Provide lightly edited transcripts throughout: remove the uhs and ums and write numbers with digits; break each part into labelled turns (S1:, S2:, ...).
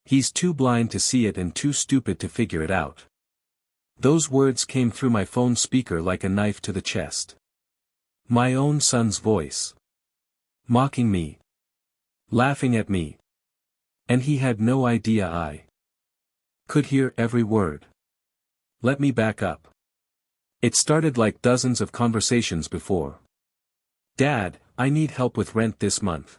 S1: He's too blind to see it and too stupid to figure it out. Those words came through my phone speaker like a knife to the chest. My own son's voice. Mocking me. Laughing at me. And he had no idea I could hear every word. Let me back up. It started like dozens of conversations before. Dad, I need help with rent this month.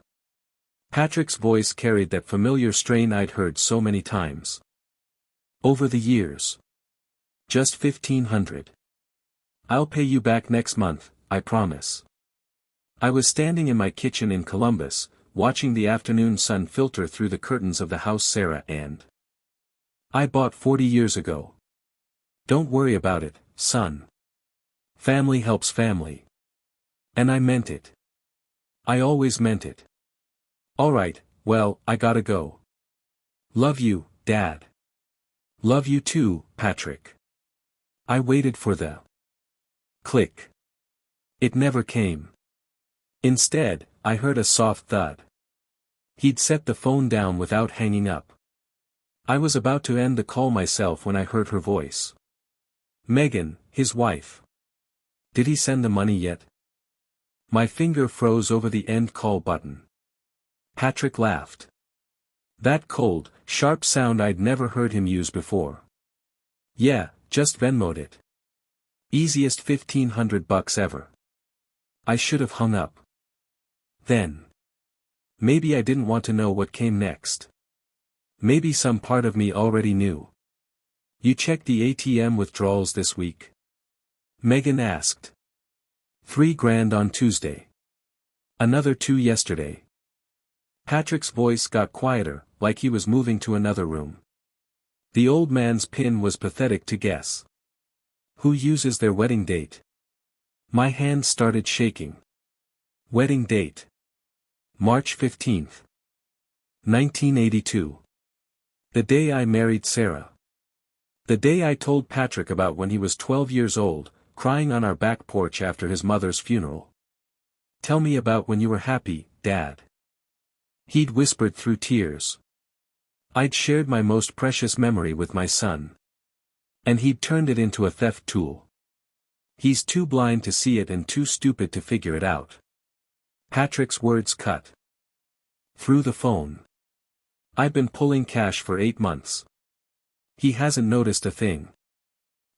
S1: Patrick's voice carried that familiar strain I'd heard so many times over the years. Just $1,500. I'll pay you back next month, I promise. I was standing in my kitchen in Columbus, watching the afternoon sun filter through the curtains of the house Sarah and I bought 40 years ago. Don't worry about it, son. Family helps family. And I meant it. I always meant it. Alright, well, I gotta go. Love you, Dad. Love you too, Patrick. I waited for the click. It never came. Instead, I heard a soft thud. He'd set the phone down without hanging up. I was about to end the call myself when I heard her voice. Megan, his wife. Did he send the money yet? My finger froze over the end call button. Patrick laughed. That cold, sharp sound I'd never heard him use before. Yeah, just Venmo'd it. Easiest $1,500 ever. I should have hung up. Then. Maybe I didn't want to know what came next. Maybe some part of me already knew. You checked the ATM withdrawals this week? Megan asked. $3,000 on Tuesday. Another $2,000 yesterday. Patrick's voice got quieter, like he was moving to another room. The old man's pin was pathetic to guess. Who uses their wedding date? My hand started shaking. Wedding date. March 15th. 1982. The day I married Sarah. The day I told Patrick about when he was 12 years old, crying on our back porch after his mother's funeral. Tell me about when you were happy, Dad. He'd whispered through tears. I'd shared my most precious memory with my son. And he'd turned it into a theft tool. He's too blind to see it and too stupid to figure it out. Patrick's words cut through the phone. I've been pulling cash for 8 months. He hasn't noticed a thing.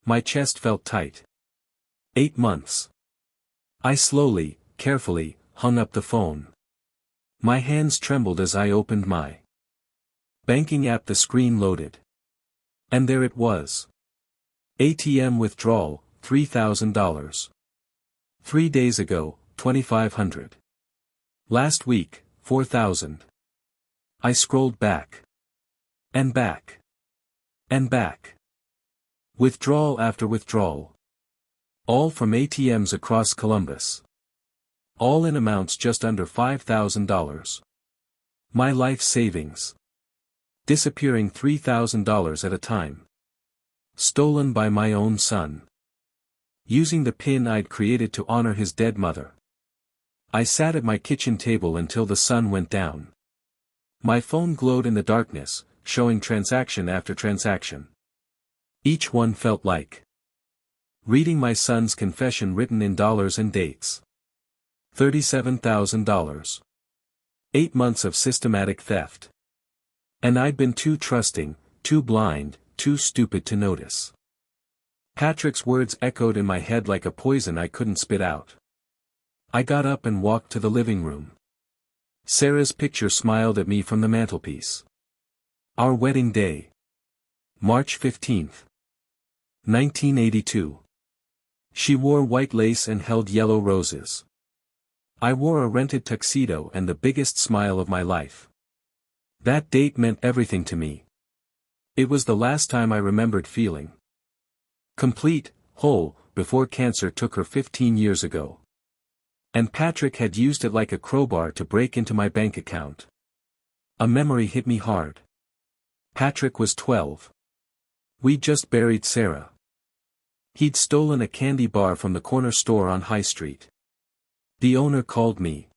S1: My chest felt tight. 8 months. I slowly, carefully, hung up the phone. My hands trembled as I opened my banking app. The screen loaded. And there it was. ATM withdrawal, $3,000. 3 days ago, $2,500. Last week, $4,000. I scrolled back. And back. And back. Withdrawal after withdrawal. All from ATMs across Columbus. All in amounts just under $5,000. My life savings. Disappearing $3,000 at a time. Stolen by my own son. Using the pin I'd created to honor his dead mother. I sat at my kitchen table until the sun went down. My phone glowed in the darkness, showing transaction after transaction. Each one felt like reading my son's confession written in dollars and dates. $37,000. 8 months of systematic theft. And I'd been too trusting, too blind, too stupid to notice. Patrick's words echoed in my head like a poison I couldn't spit out. I got up and walked to the living room. Sarah's picture smiled at me from the mantelpiece. Our wedding day. March 15th. 1982. She wore white lace and held yellow roses. I wore a rented tuxedo and the biggest smile of my life. That date meant everything to me. It was the last time I remembered feeling complete, whole, before cancer took her 15 years ago. And Patrick had used it like a crowbar to break into my bank account. A memory hit me hard. Patrick was 12. We'd just buried Sarah. He'd stolen a candy bar from the corner store on High Street. The owner called me.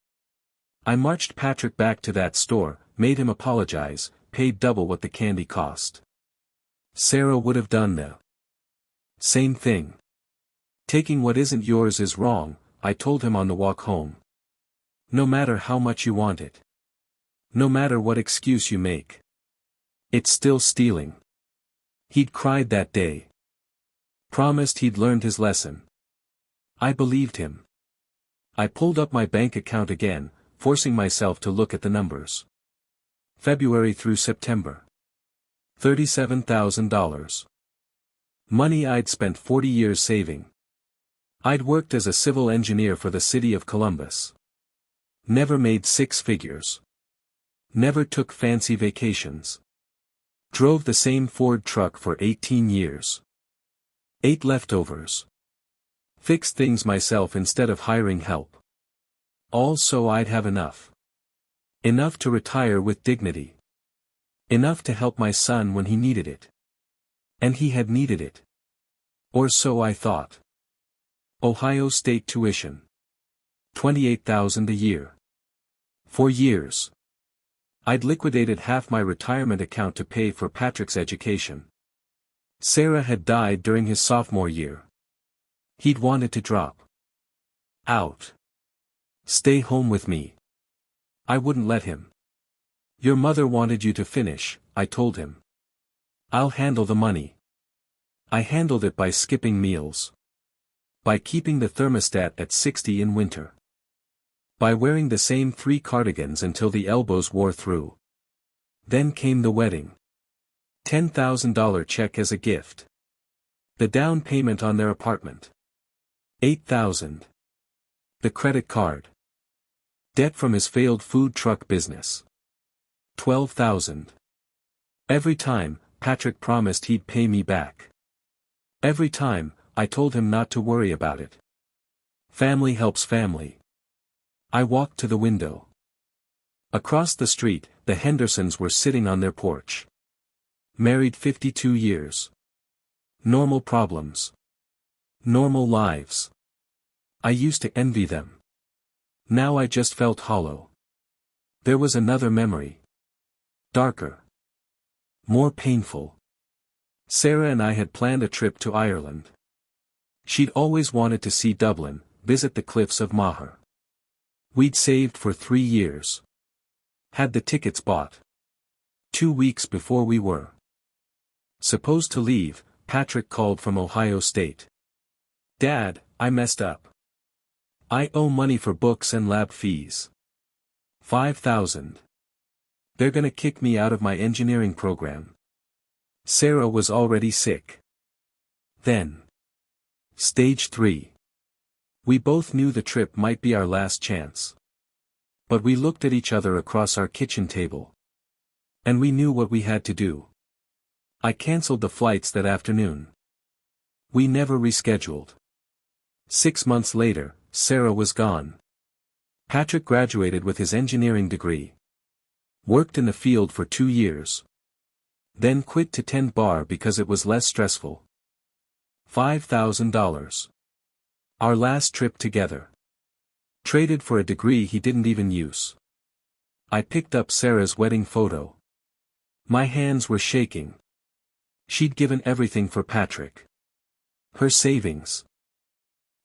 S1: I marched Patrick back to that store, made him apologize, paid double what the candy cost. Sarah would have done the same thing. Taking what isn't yours is wrong, I told him on the walk home. No matter how much you want it. No matter what excuse you make. It's still stealing. He'd cried that day. Promised he'd learned his lesson. I believed him. I pulled up my bank account again, forcing myself to look at the numbers. February through September. $37,000. Money I'd spent 40 years saving. I'd worked as a civil engineer for the city of Columbus. Never made six figures. Never took fancy vacations. Drove the same Ford truck for 18 years. Ate leftovers. Fixed things myself instead of hiring help. All so I'd have enough. Enough to retire with dignity. Enough to help my son when he needed it. And he had needed it. Or so I thought. Ohio State tuition. $28,000 a year. 4 years. I'd liquidated half my retirement account to pay for Patrick's education. Sarah had died during his sophomore year. He'd wanted to drop out. Stay home with me. I wouldn't let him. Your mother wanted you to finish, I told him. I'll handle the money. I handled it by skipping meals. By keeping the thermostat at 60 in winter. By wearing the same 3 cardigans until the elbows wore through. Then came the wedding. $10,000 check as a gift. The down payment on their apartment. $8,000. The credit card. Debt from his failed food truck business. $12,000. Every time, Patrick promised he'd pay me back. Every time, I told him not to worry about it. Family helps family. I walked to the window. Across the street, the Hendersons were sitting on their porch. Married 52 years. Normal problems. Normal lives. I used to envy them. Now I just felt hollow. There was another memory. Darker. More painful. Sarah and I had planned a trip to Ireland. She'd always wanted to see Dublin, visit the cliffs of Moher. We'd saved for 3 years. Had the tickets bought. 2 weeks before we were supposed to leave, Patrick called from Ohio State. Dad, I messed up. I owe money for books and lab fees. $5,000. They're gonna kick me out of my engineering program. Sarah was already sick. Then. Stage 3. We both knew the trip might be our last chance. But we looked at each other across our kitchen table. And we knew what we had to do. I canceled the flights that afternoon. We never rescheduled. 6 months later, Sarah was gone. Patrick graduated with his engineering degree. Worked in the field for 2 years. Then quit to tend bar because it was less stressful. $5,000. Our last trip together. Traded for a degree he didn't even use. I picked up Sarah's wedding photo. My hands were shaking. She'd given everything for Patrick. Her savings.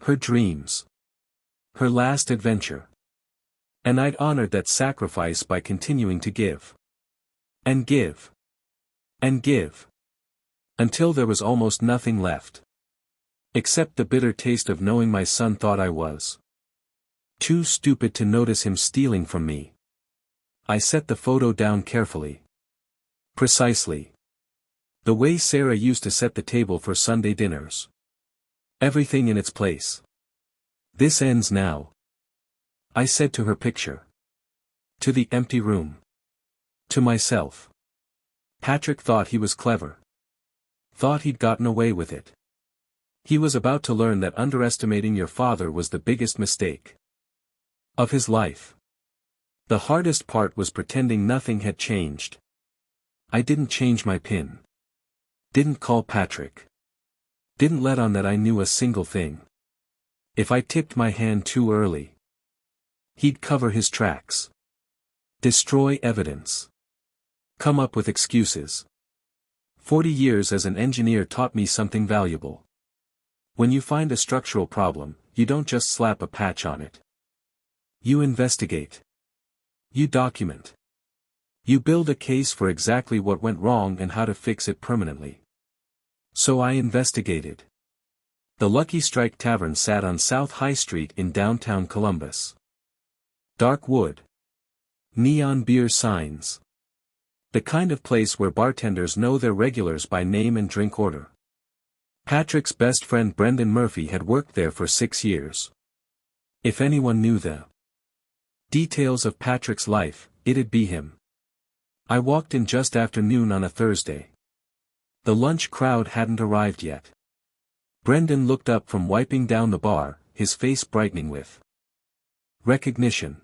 S1: Her dreams. Her last adventure. And I'd honored that sacrifice by continuing to give. And give. And give. Until there was almost nothing left. Except the bitter taste of knowing my son thought I was too stupid to notice him stealing from me. I set the photo down carefully. Precisely. The way Sarah used to set the table for Sunday dinners. Everything in its place. This ends now. I said to her picture. To the empty room. To myself. Patrick thought he was clever. Thought he'd gotten away with it. He was about to learn that underestimating your father was the biggest mistake of his life. The hardest part was pretending nothing had changed. I didn't change my PIN. Didn't call Patrick. Didn't let on that I knew a single thing. If I tipped my hand too early, he'd cover his tracks. Destroy evidence. Come up with excuses. 40 years as an engineer taught me something valuable. When you find a structural problem, you don't just slap a patch on it. You investigate. You document. You build a case for exactly what went wrong and how to fix it permanently. So I investigated. The Lucky Strike Tavern sat on South High Street in downtown Columbus. Dark wood. Neon beer signs. The kind of place where bartenders know their regulars by name and drink order. Patrick's best friend Brendan Murphy had worked there for 6 years. If anyone knew the details of Patrick's life, it'd be him. I walked in just after noon on a Thursday. The lunch crowd hadn't arrived yet. Brendan looked up from wiping down the bar, his face brightening with recognition.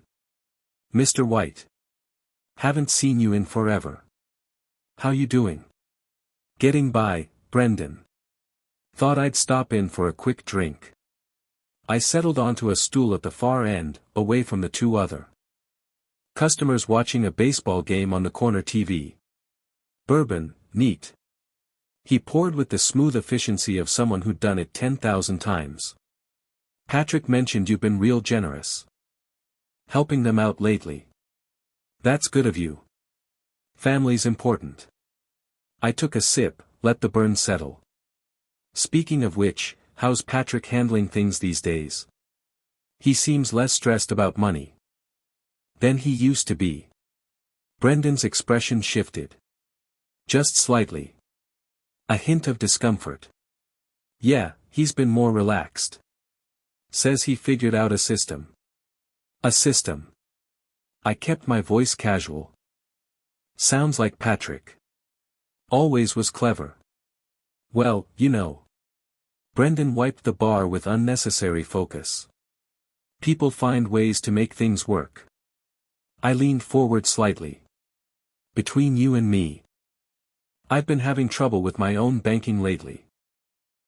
S1: "Mr. White. Haven't seen you in forever. How you doing?" "Getting by, Brendan. Thought I'd stop in for a quick drink." I settled onto a stool at the far end, away from the two other customers watching a baseball game on the corner TV. "Bourbon, neat." He poured with the smooth efficiency of someone who'd done it 10,000 times. "Patrick mentioned you've been real generous. Helping them out lately. That's good of you. Family's important." I took a sip, let the burn settle. "Speaking of which, how's Patrick handling things these days? He seems less stressed about money than he used to be." Brendan's expression shifted. Just slightly. A hint of discomfort. "Yeah, he's been more relaxed. Says he figured out a system." "A system?" I kept my voice casual. "Sounds like Patrick. Always was clever." "Well, you know." Brendan wiped the bar with unnecessary focus. "People find ways to make things work." I leaned forward slightly. "Between you and me, I've been having trouble with my own banking lately.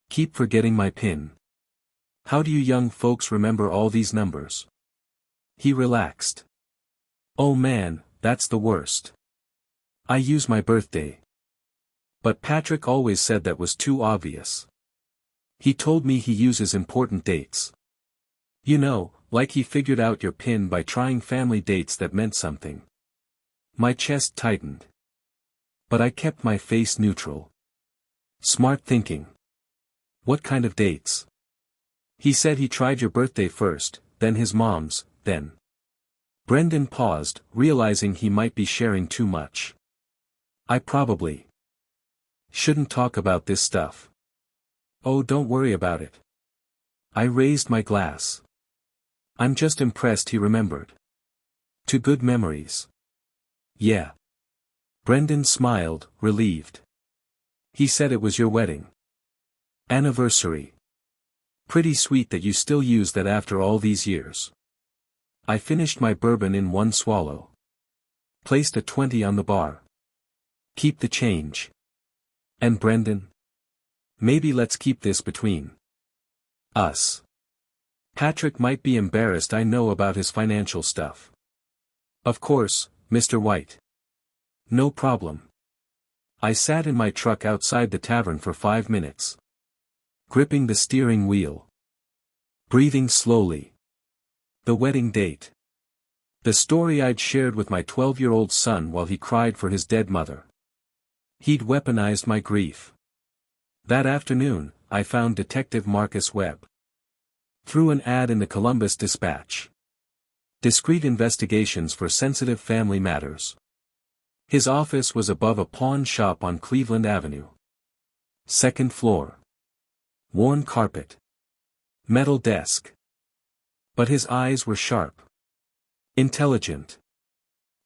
S1: Keep forgetting my PIN. How do you young folks remember all these numbers?" He relaxed. "Oh man, that's the worst. I use my birthday. But Patrick always said that was too obvious. He told me he uses important dates. You know, like he figured out your PIN by trying family dates that meant something." My chest tightened. But I kept my face neutral. "Smart thinking. What kind of dates?" "He said he tried your birthday first, then his mom's, then." Brendan paused, realizing he might be sharing too much. "I probably shouldn't talk about this stuff." "Oh, don't worry about it." I raised my glass. "I'm just impressed he remembered. To good memories." "Yeah." Brendan smiled, relieved. "He said it was your wedding anniversary. Pretty sweet that you still use that after all these years." I finished my bourbon in one swallow. Placed a 20 on the bar. "Keep the change." "And Brendan? Maybe let's keep this between us. Patrick might be embarrassed I know about his financial stuff." "Of course, Mr. White. No problem." I sat in my truck outside the tavern for 5 minutes. Gripping the steering wheel. Breathing slowly. The wedding date. The story I'd shared with my 12-year-old son while he cried for his dead mother. He'd weaponized my grief. That afternoon, I found Detective Marcus Webb. Through an ad in the Columbus Dispatch. Discreet investigations for sensitive family matters. His office was above a pawn shop on Cleveland Avenue. 2nd floor. Worn carpet. Metal desk. But his eyes were sharp. Intelligent.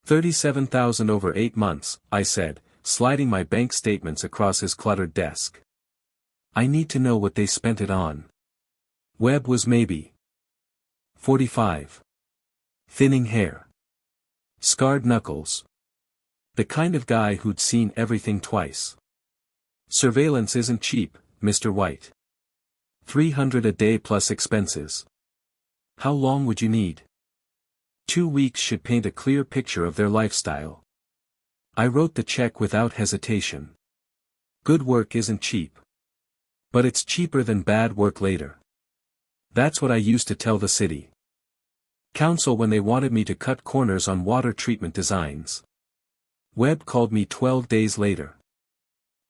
S1: 37,000 over 8 months, I said, sliding my bank statements across his cluttered desk. "I need to know what they spent it on." Webb was maybe 45. Thinning hair. Scarred knuckles. The kind of guy who'd seen everything twice. "Surveillance isn't cheap, Mr. White. $300 a day plus expenses." "How long would you need?" 2 weeks should paint a clear picture of their lifestyle. I wrote the check without hesitation. Good work isn't cheap. But it's cheaper than bad work later. That's what I used to tell the city council when they wanted me to cut corners on water treatment designs. Webb called me 12 days later.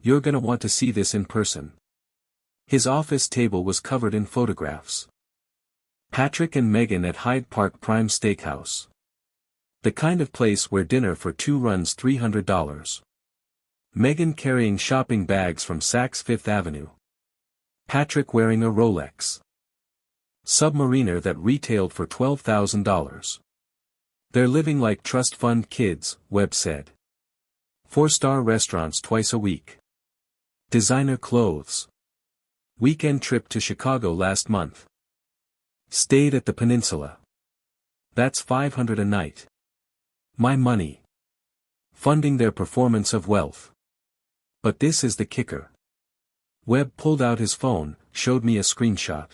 S1: You're gonna want to see this in person. His office table was covered in photographs. Patrick and Megan at Hyde Park Prime Steakhouse. The kind of place where dinner for two runs $300. Megan carrying shopping bags from Saks Fifth Avenue. Patrick wearing a Rolex Submariner that retailed for $12,000. They're living like trust fund kids, Webb said. 4-star restaurants twice a week. Designer clothes. Weekend trip to Chicago last month. Stayed at the Peninsula. That's $500 a night. My money. Funding their performance of wealth. But this is the kicker. Webb pulled out his phone, showed me a screenshot.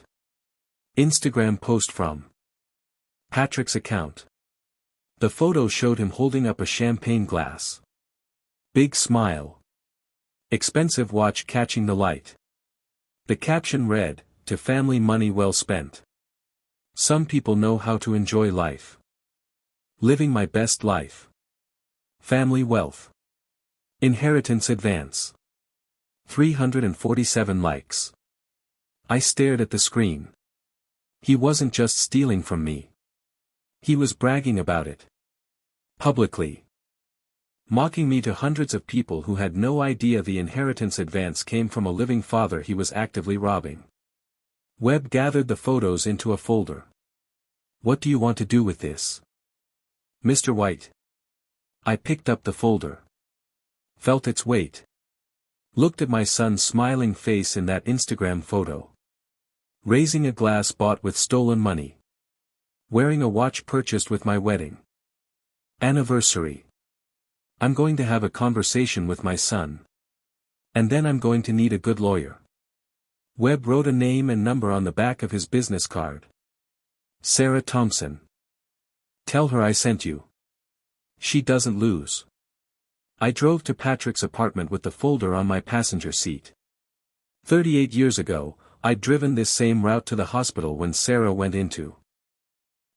S1: Instagram post from Patrick's account. The photo showed him holding up a champagne glass. Big smile. Expensive watch catching the light. The caption read, "To family money well spent. Some people know how to enjoy life. Living my best life. Family wealth. Inheritance advance." 347 likes. I stared at the screen. He wasn't just stealing from me. He was bragging about it. Publicly. Mocking me to hundreds of people who had no idea the inheritance advance came from a living father he was actively robbing. Webb gathered the photos into a folder. "What do you want to do with this, Mr. White?" I picked up the folder. Felt its weight. Looked at my son's smiling face in that Instagram photo. Raising a glass bought with stolen money. Wearing a watch purchased with my wedding anniversary. I'm going to have a conversation with my son. And then I'm going to need a good lawyer. Webb wrote a name and number on the back of his business card. Sarah Thompson. Tell her I sent you. She doesn't lose. I drove to Patrick's apartment with the folder on my passenger seat. 38 years ago, I'd driven this same route to the hospital when Sarah went into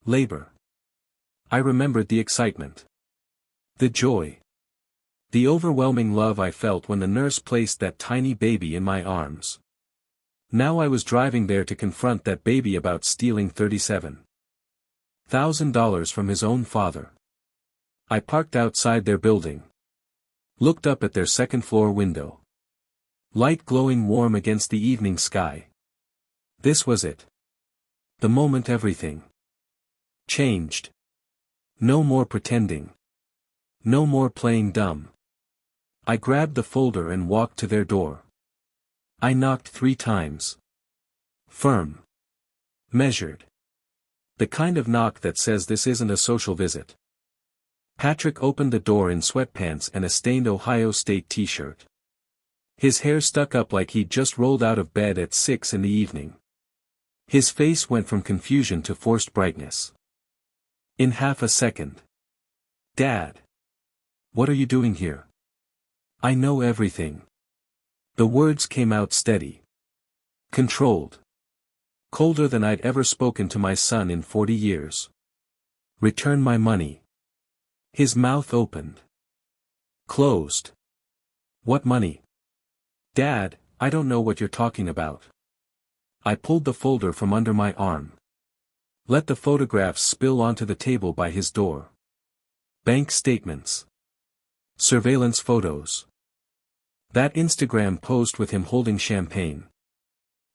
S1: labor. I remembered the excitement. The joy. The overwhelming love I felt when the nurse placed that tiny baby in my arms. Now I was driving there to confront that baby about stealing $37,000 from his own father. I parked outside their building. Looked up at their second-floor window. Light glowing warm against the evening sky. This was it. The moment everything changed. No more pretending. No more playing dumb. I grabbed the folder and walked to their door. I knocked 3 times. Firm. Measured. The kind of knock that says this isn't a social visit. Patrick opened the door in sweatpants and a stained Ohio State t-shirt. His hair stuck up like he'd just rolled out of bed at 6 in the evening. His face went from confusion to forced brightness. In half a second. "Dad. What are you doing here?" "I know everything." The words came out steady. Controlled. Colder than I'd ever spoken to my son in 40 years. "Return my money." His mouth opened. Closed. "What money?" "Dad, I don't know what you're talking about." I pulled the folder from under my arm. Let the photographs spill onto the table by his door. Bank statements. Surveillance photos. That Instagram post with him holding champagne.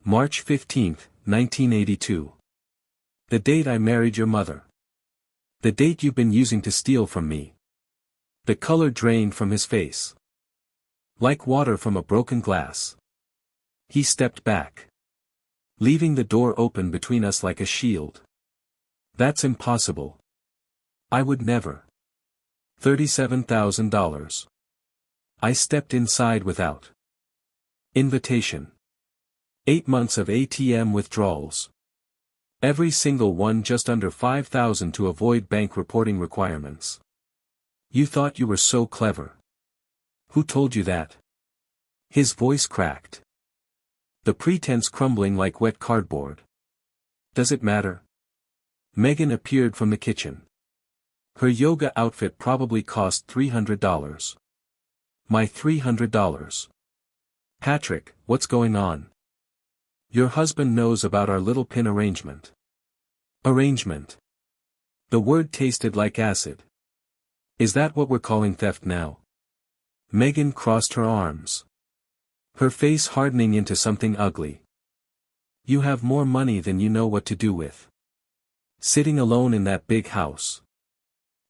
S1: March 15, 1982. The date I married your mother. The date you've been using to steal from me. The color drained from his face. Like water from a broken glass. He stepped back. Leaving the door open between us like a shield. "That's impossible. I would never." $37,000. I stepped inside without invitation. 8 months of ATM withdrawals. Every single one just under $5,000 to avoid bank reporting requirements. You thought you were so clever. Who told you that? His voice cracked. The pretense crumbling like wet cardboard. Does it matter? Megan appeared from the kitchen. Her yoga outfit probably cost $300. My $300. Patrick, what's going on? Your husband knows about our little pin arrangement. Arrangement. The word tasted like acid. Is that what we're calling theft now? Megan crossed her arms. Her face hardening into something ugly. You have more money than you know what to do with. Sitting alone in that big house.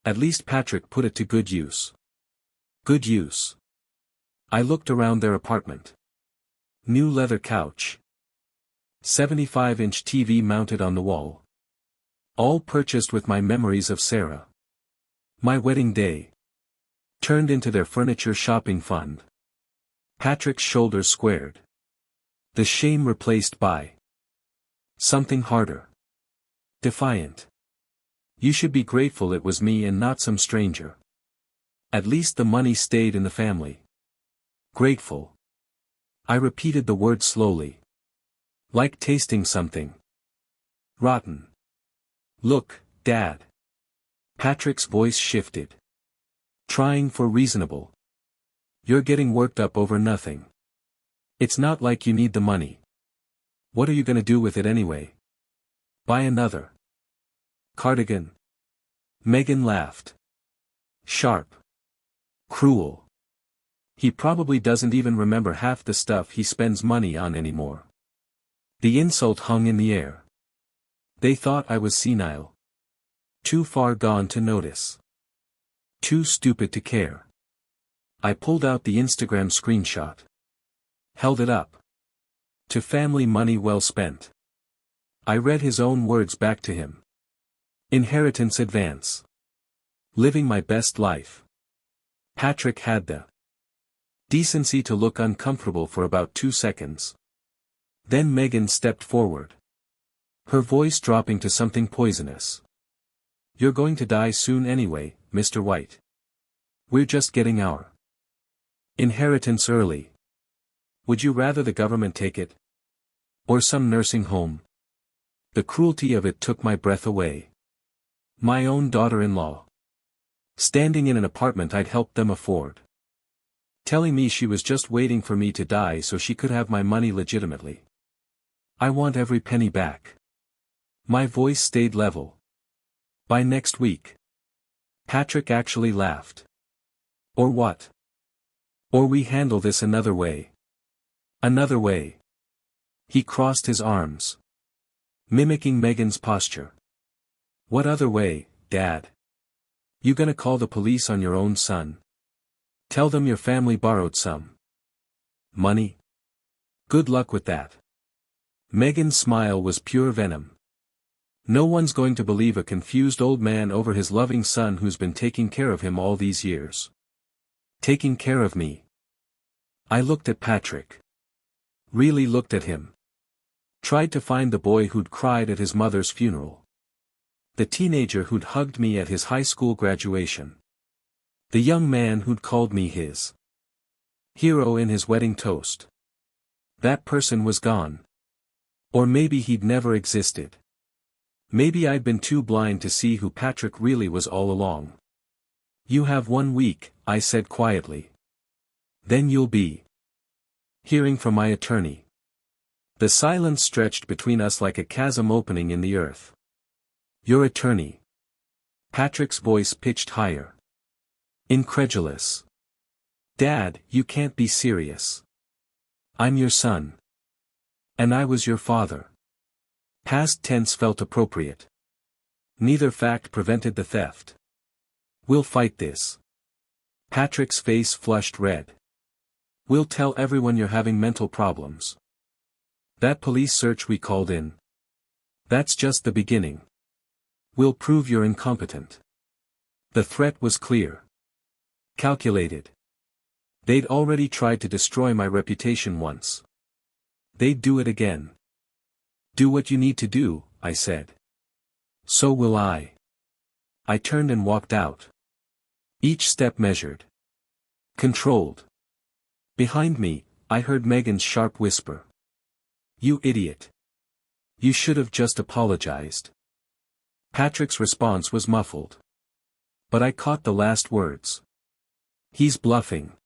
S1: At least Patrick put it to good use. Good use. I looked around their apartment. New leather couch. 75-inch TV mounted on the wall. All purchased with my memories of Sarah. My wedding day. Turned into their furniture shopping fund. Patrick's shoulders squared. The shame replaced by something harder. Defiant. You should be grateful it was me and not some stranger. At least the money stayed in the family. Grateful. I repeated the word slowly. Like tasting something rotten. Look, Dad. Patrick's voice shifted. Trying for reasonable. You're getting worked up over nothing. It's not like you need the money. What are you gonna do with it anyway? Buy another cardigan. Megan laughed. Sharp. Cruel. He probably doesn't even remember half the stuff he spends money on anymore. The insult hung in the air. They thought I was senile. Too far gone to notice. Too stupid to care. I pulled out the Instagram screenshot. Held it up. To family money well spent. I read his own words back to him. Inheritance advance. Living my best life. Patrick had the decency to look uncomfortable for about 2 seconds. Then Megan stepped forward. Her voice dropping to something poisonous. You're going to die soon anyway, Mr. White. We're just getting our inheritance early. Would you rather the government take it? Or some nursing home? The cruelty of it took my breath away. My own daughter-in-law. Standing in an apartment I'd helped them afford. Telling me she was just waiting for me to die so she could have my money legitimately. I want every penny back. My voice stayed level. By next week. Patrick actually laughed. Or what? Or we handle this another way. Another way. He crossed his arms. Mimicking Megan's posture. What other way, Dad? You gonna call the police on your own son? Tell them your family borrowed some money? Good luck with that. Megan's smile was pure venom. No one's going to believe a confused old man over his loving son who's been taking care of him all these years. Taking care of me. I looked at Patrick. Really looked at him. Tried to find the boy who'd cried at his mother's funeral. The teenager who'd hugged me at his high school graduation. The young man who'd called me his hero in his wedding toast. That person was gone. Or maybe he'd never existed. Maybe I'd been too blind to see who Patrick really was all along. You have 1 week, I said quietly. Then you'll be hearing from my attorney. The silence stretched between us like a chasm opening in the earth. Your attorney. Patrick's voice pitched higher. Incredulous. Dad, you can't be serious. I'm your son. And I was your father. Past tense felt appropriate. Neither fact prevented the theft. We'll fight this. Patrick's face flushed red. We'll tell everyone you're having mental problems. That police search we called in. That's just the beginning. We'll prove you're incompetent. The threat was clear. Calculated. They'd already tried to destroy my reputation once. They'd do it again. Do what you need to do, I said. So will I. I turned and walked out. Each step measured. Controlled. Behind me, I heard Megan's sharp whisper. "You idiot. You should have just apologized." Patrick's response was muffled. But I caught the last words. "He's bluffing.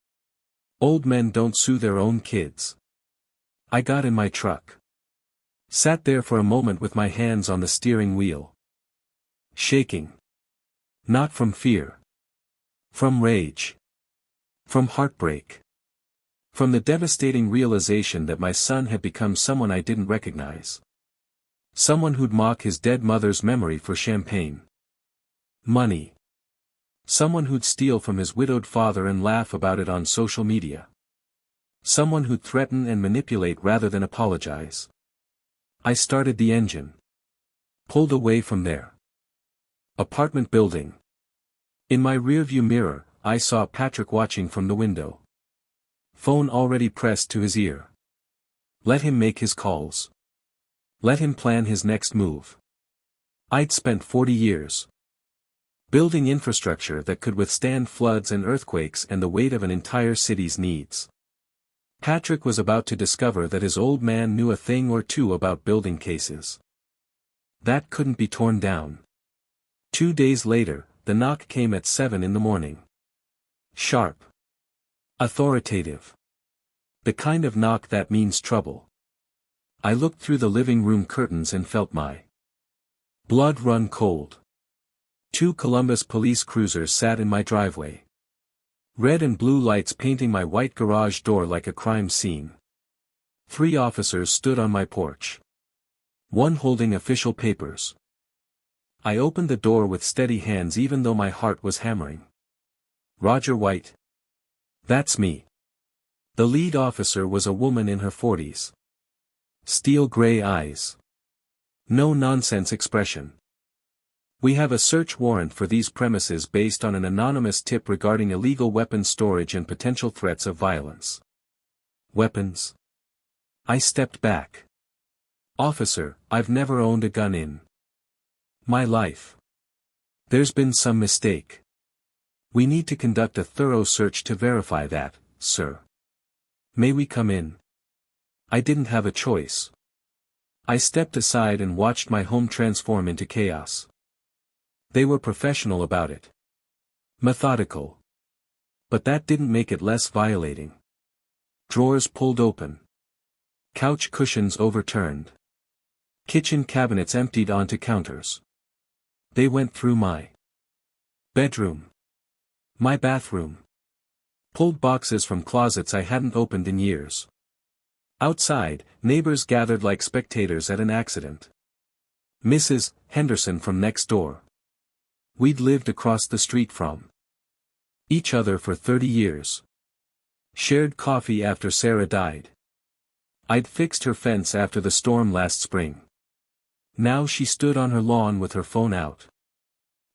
S1: Old men don't sue their own kids." I got in my truck. Sat there for a moment with my hands on the steering wheel. Shaking. Not from fear. From rage. From heartbreak. From the devastating realization that my son had become someone I didn't recognize. Someone who'd mock his dead mother's memory for champagne. Money. Someone who'd steal from his widowed father and laugh about it on social media. Someone who'd threaten and manipulate rather than apologize. I started the engine. Pulled away from there. Apartment building. In my rearview mirror, I saw Patrick watching from the window. Phone already pressed to his ear. Let him make his calls. Let him plan his next move. I'd spent 40 years building infrastructure that could withstand floods and earthquakes and the weight of an entire city's needs. Patrick was about to discover that his old man knew a thing or two about building cases. That couldn't be torn down. 2 days later, the knock came at 7 in the morning. Sharp. Authoritative. The kind of knock that means trouble. I looked through the living room curtains and felt my blood run cold. 2 Columbus police cruisers sat in my driveway. Red and blue lights painting my white garage door like a crime scene. 3 officers stood on my porch. 1 holding official papers. I opened the door with steady hands even though my heart was hammering. "Roger White." "That's me." The lead officer was a woman in her 40s. Steel gray eyes. No nonsense expression. "We have a search warrant for these premises based on an anonymous tip regarding illegal weapons storage and potential threats of violence." "Weapons?" I stepped back. "Officer, I've never owned a gun in my life. There's been some mistake. We need to conduct a thorough search to verify that, sir. May we come in?" I didn't have a choice. I stepped aside and watched my home transform into chaos. They were professional about it. Methodical. But that didn't make it less violating. Drawers pulled open. Couch cushions overturned. Kitchen cabinets emptied onto counters. They went through my bedroom. My bathroom. Pulled boxes from closets I hadn't opened in years. Outside, neighbors gathered like spectators at an accident. Mrs. Henderson from next door. We'd lived across the street from each other for 30 years. Shared coffee after Sarah died. I'd fixed her fence after the storm last spring. Now she stood on her lawn with her phone out.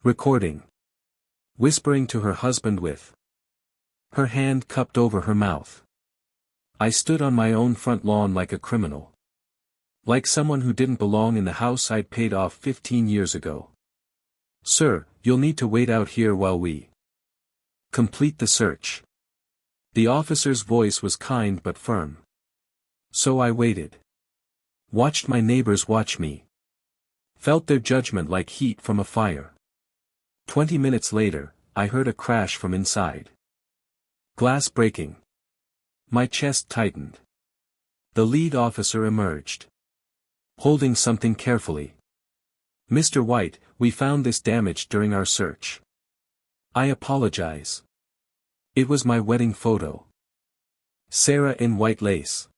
S1: Recording. Whispering to her husband with her hand cupped over her mouth. I stood on my own front lawn like a criminal. Like someone who didn't belong in the house I'd paid off 15 years ago. "Sir, you'll need to wait out here while we complete the search." The officer's voice was kind but firm. So I waited. Watched my neighbors watch me. Felt their judgment like heat from a fire. 20 minutes later, I heard a crash from inside. Glass breaking. My chest tightened. The lead officer emerged. Holding something carefully. "Mr. White, we found this damage during our search. I apologize. It was my wedding photo. Sarah in white lace.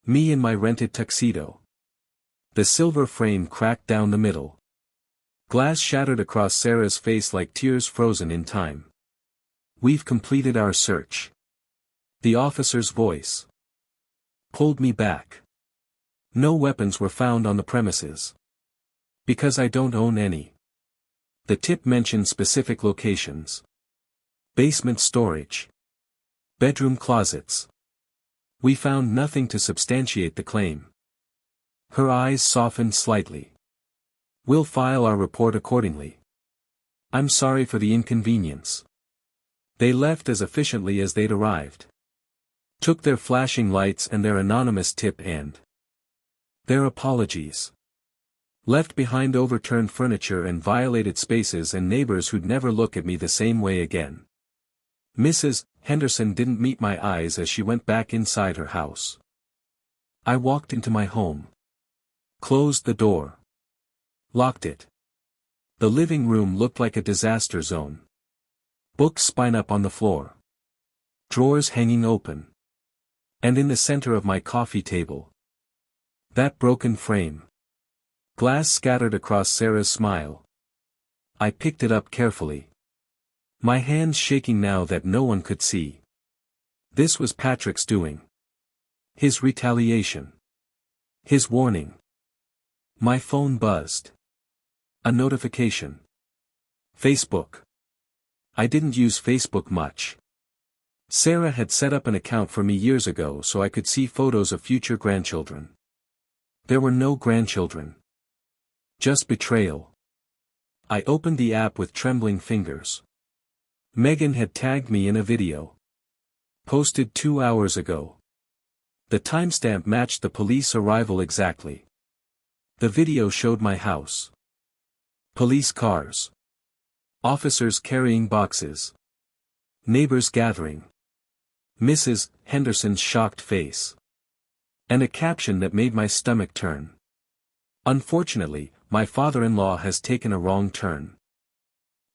S1: Me in my rented tuxedo." The silver frame cracked down the middle. Glass shattered across Sarah's face like tears frozen in time. "We've completed our search." The officer's voice pulled me back. "No weapons were found on the premises. Because I don't own any." The tip mentioned specific locations. Basement storage. Bedroom closets. We found nothing to substantiate the claim. Her eyes softened slightly. "We'll file our report accordingly. I'm sorry for the inconvenience." They left as efficiently as they'd arrived. Took their flashing lights and their anonymous tip and their apologies. Left behind overturned furniture and violated spaces and neighbors who'd never look at me the same way again. Mrs. Henderson didn't meet my eyes as she went back inside her house. I walked into my home. Closed the door. Locked it. The living room looked like a disaster zone. Books spine up on the floor. Drawers hanging open. And in the center of my coffee table, that broken frame. Glass scattered across Sarah's smile. I picked it up carefully. My hands shaking now that no one could see. This was Patrick's doing. His retaliation. His warning. My phone buzzed. A notification. Facebook. I didn't use Facebook much. Sarah had set up an account for me years ago so I could see photos of future grandchildren. There were no grandchildren. Just betrayal. I opened the app with trembling fingers. Megan had tagged me in a video. Posted 2 hours ago. The timestamp matched the police arrival exactly. The video showed my house. Police cars. Officers carrying boxes. Neighbors gathering. Mrs. Henderson's shocked face. And a caption that made my stomach turn. Unfortunately, my father-in-law has taken a wrong turn.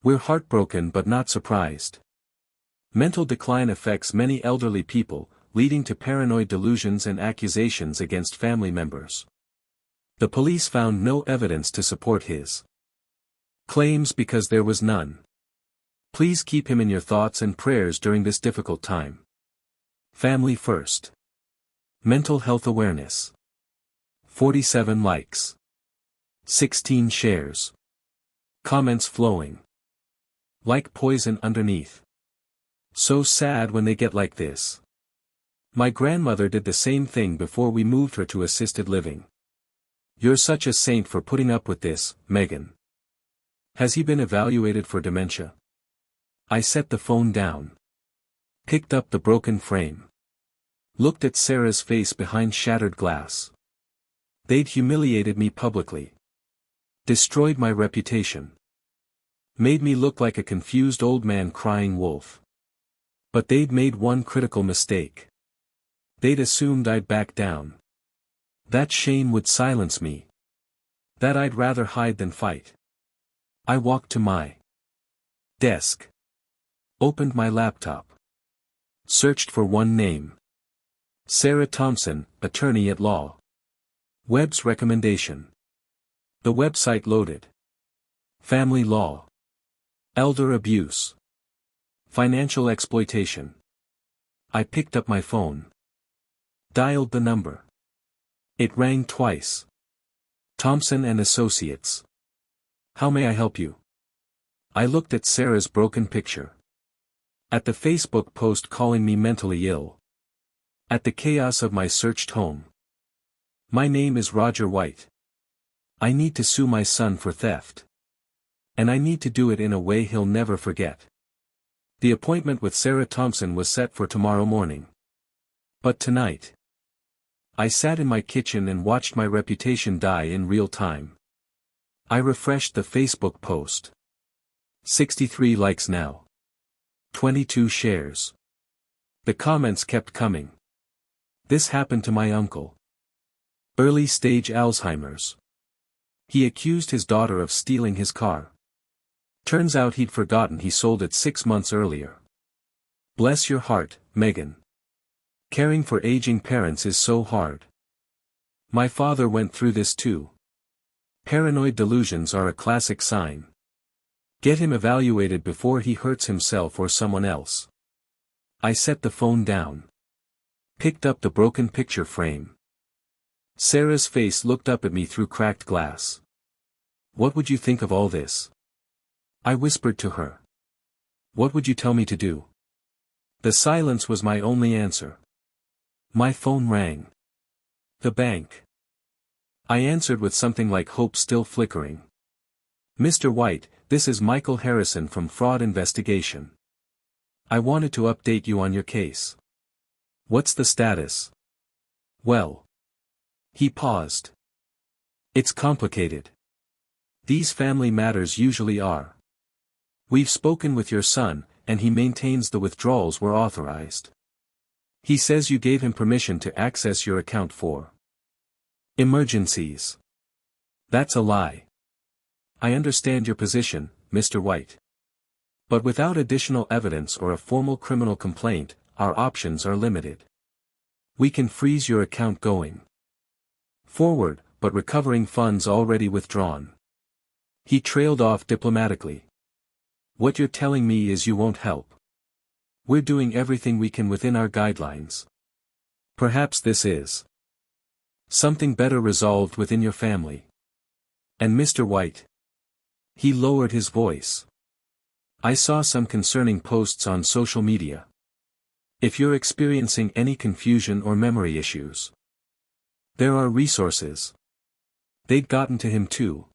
S1: We're heartbroken but not surprised. Mental decline affects many elderly people, leading to paranoid delusions and accusations against family members. The police found no evidence to support his claims because there was none. Please keep him in your thoughts and prayers during this difficult time. Family first. Mental health awareness. 47 likes. 16 shares. Comments flowing. Like poison underneath. So sad when they get like this. My grandmother did the same thing before we moved her to assisted living. You're such a saint for putting up with this, Megan. Has he been evaluated for dementia? I set the phone down. Picked up the broken frame. Looked at Sarah's face behind shattered glass. They'd humiliated me publicly. Destroyed my reputation. Made me look like a confused old man crying wolf. But they'd made one critical mistake. They'd assumed I'd back down. That shame would silence me. That I'd rather hide than fight. I walked to my desk. Opened my laptop. Searched for one name. Sarah Thompson, attorney at law. Webb's recommendation. The website loaded. Family law. Elder abuse. Financial exploitation. I picked up my phone. Dialed the number. It rang twice. Thompson and Associates. How may I help you? I looked at Sarah's broken picture. At the Facebook post calling me mentally ill. At the chaos of my searched home. My name is Roger White. I need to sue my son for theft. And I need to do it in a way he'll never forget. The appointment with Sarah Thompson was set for tomorrow morning. But tonight. I sat in my kitchen and watched my reputation die in real time. I refreshed the Facebook post. 63 likes now. 22 shares. The comments kept coming. This happened to my uncle. Early stage Alzheimer's. He accused his daughter of stealing his car. Turns out he'd forgotten he sold it 6 months earlier. Bless your heart, Megan. Caring for aging parents is so hard. My father went through this too. Paranoid delusions are a classic sign. Get him evaluated before he hurts himself or someone else. I set the phone down. Picked up the broken picture frame. Sarah's face looked up at me through cracked glass. What would you think of all this? I whispered to her. What would you tell me to do? The silence was my only answer. My phone rang. The bank. I answered with something like hope still flickering. Mr. White, this is Michael Harrison from Fraud Investigation. I wanted to update you on your case. What's the status? Well. He paused. It's complicated. These family matters usually are. We've spoken with your son, and he maintains the withdrawals were authorized. He says you gave him permission to access your account for emergencies. That's a lie. I understand your position, Mr. White. But without additional evidence or a formal criminal complaint, our options are limited. We can freeze your account going forward, but recovering funds already withdrawn. He trailed off diplomatically. What you're telling me is you won't help. We're doing everything we can within our guidelines. Perhaps this is something better resolved within your family. And Mr. White. He lowered his voice. I saw some concerning posts on social media. If you're experiencing any confusion or memory issues, there are resources. They'd gotten to him too.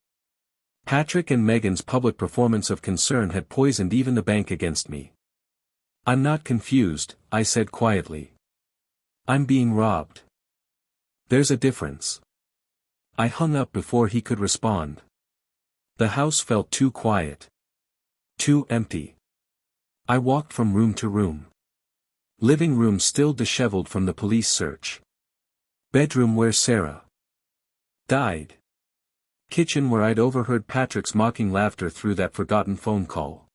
S1: Patrick and Megan's public performance of concern had poisoned even the bank against me. I'm not confused, I said quietly. I'm being robbed. There's a difference. I hung up before he could respond. The house felt too quiet. Too empty. I walked from room to room. Living room still disheveled from the police search. Bedroom where Sarah died. Kitchen where I'd overheard Patrick's mocking laughter through that forgotten phone call.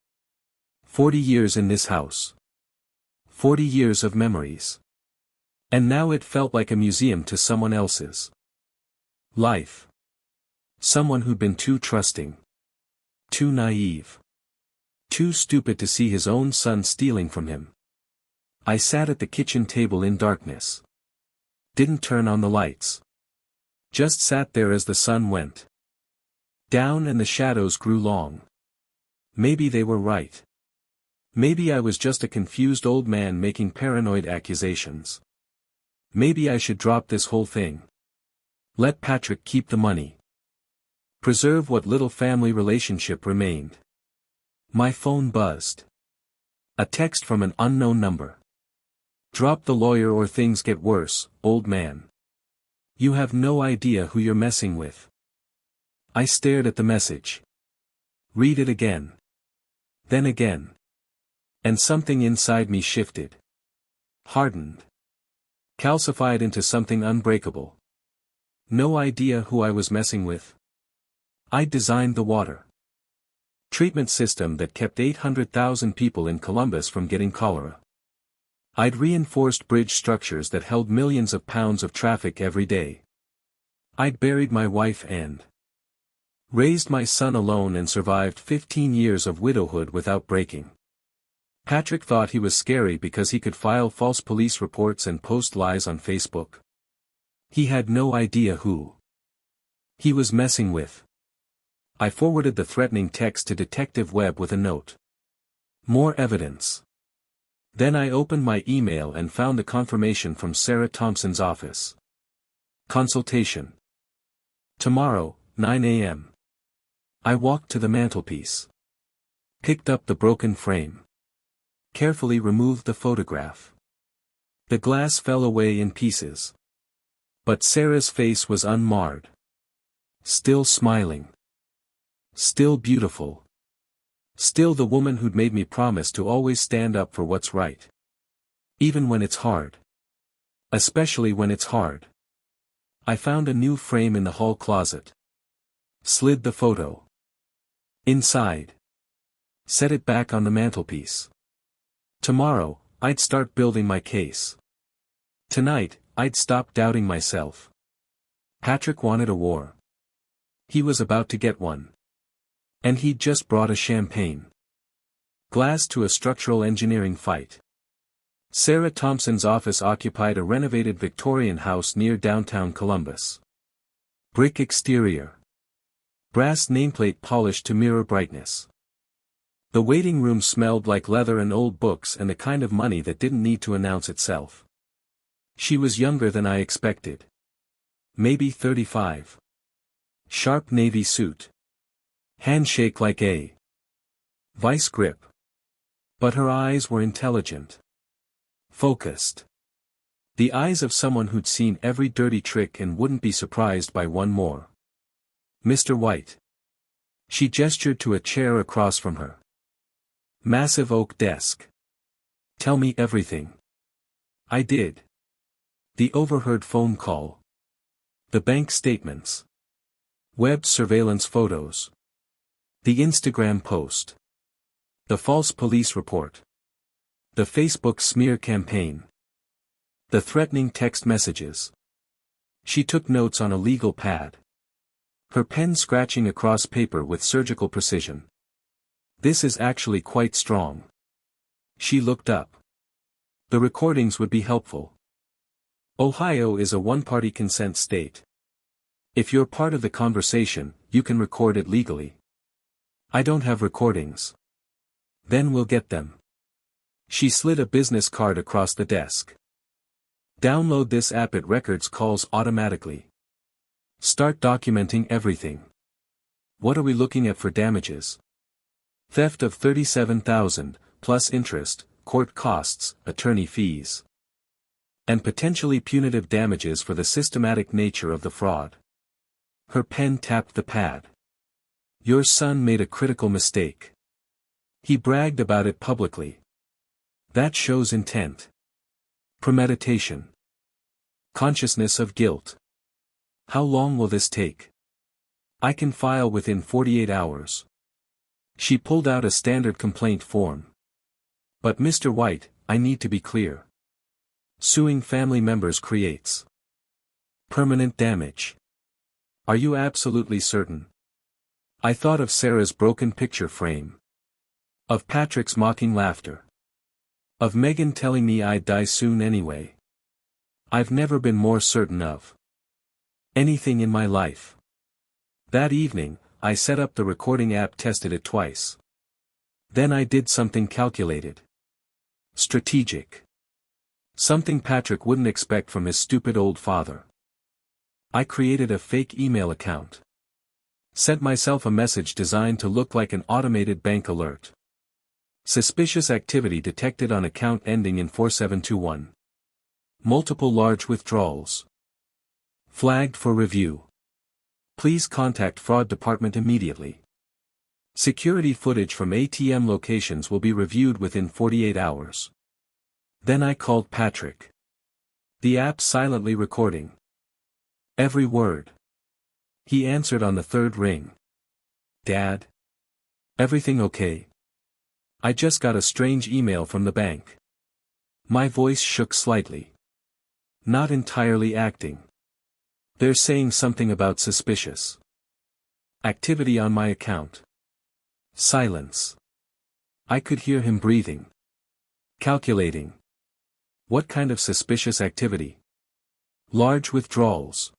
S1: 40 years in this house. 40 years of memories. And now it felt like a museum to someone else's life. Someone who'd been too trusting. Too naive. Too stupid to see his own son stealing from him. I sat at the kitchen table in darkness. Didn't turn on the lights. Just sat there as the sun went down and the shadows grew long. Maybe they were right. Maybe I was just a confused old man making paranoid accusations. Maybe I should drop this whole thing. Let Patrick keep the money. Preserve what little family relationship remained. My phone buzzed. A text from an unknown number. Drop the lawyer or things get worse, old man. You have no idea who you're messing with. I stared at the message. Read it again. Then again. And something inside me shifted. Hardened. Calcified into something unbreakable. No idea who I was messing with. I'd designed the water treatment system that kept 800,000 people in Columbus from getting cholera. I'd reinforced bridge structures that held millions of pounds of traffic every day. I'd buried my wife and raised my son alone and survived 15 years of widowhood without breaking. Patrick thought he was scary because he could file false police reports and post lies on Facebook. He had no idea who he was messing with. I forwarded the threatening text to Detective Webb with a note. More evidence. Then I opened my email and found the confirmation from Sarah Thompson's office. Consultation. Tomorrow, 9 a.m. I walked to the mantelpiece. Picked up the broken frame. Carefully removed the photograph. The glass fell away in pieces. But Sarah's face was unmarred. Still smiling. Still beautiful. Still the woman who'd made me promise to always stand up for what's right. Even when it's hard. Especially when it's hard. I found a new frame in the hall closet. Slid the photo inside. Set it back on the mantelpiece. Tomorrow, I'd start building my case. Tonight, I'd stop doubting myself. Patrick wanted a war. He was about to get one. And he'd just brought a champagne glass to a structural engineering fight. Sarah Thompson's office occupied a renovated Victorian house near downtown Columbus. Brick exterior. Brass nameplate polished to mirror brightness. The waiting room smelled like leather and old books and the kind of money that didn't need to announce itself. She was younger than I expected. Maybe 35. Sharp navy suit. Handshake like a vice grip. But her eyes were intelligent. Focused. The eyes of someone who'd seen every dirty trick and wouldn't be surprised by one more. Mr. White. She gestured to a chair across from her. Massive oak desk. Tell me everything. I did. The overheard phone call. The bank statements. Web surveillance photos. The Instagram post. The false police report. The Facebook smear campaign. The threatening text messages. She took notes on a legal pad. Her pen scratching across paper with surgical precision. This is actually quite strong. She looked up. The recordings would be helpful. Ohio is a one-party consent state. If you're part of the conversation, you can record it legally. I don't have recordings. Then we'll get them. She slid a business card across the desk. Download this app. It records calls automatically. Start documenting everything. What are we looking at for damages? Theft of $37,000, plus interest, court costs, attorney fees. And potentially punitive damages for the systematic nature of the fraud. Her pen tapped the pad. Your son made a critical mistake. He bragged about it publicly. That shows intent. Premeditation. Consciousness of guilt. How long will this take? I can file within 48 hours. She pulled out a standard complaint form. But Mr. White, I need to be clear. Suing family members creates permanent damage. Are you absolutely certain? I thought of Sarah's broken picture frame. Of Patrick's mocking laughter. Of Megan telling me I'd die soon anyway. I've never been more certain of anything in my life. That evening, I set up the recording app, tested it twice. Then I did something calculated. Strategic. Something Patrick wouldn't expect from his stupid old father. I created a fake email account. Sent myself a message designed to look like an automated bank alert. Suspicious activity detected on account ending in 4721. Multiple large withdrawals. Flagged for review. Please contact fraud department immediately. Security footage from ATM locations will be reviewed within 48 hours. Then I called Patrick. The app silently recording every word. He answered on the third ring. Dad? Everything okay? I just got a strange email from the bank. My voice shook slightly. Not entirely acting. They're saying something about suspicious activity on my account. Silence. I could hear him breathing. Calculating. What kind of suspicious activity? Large withdrawals.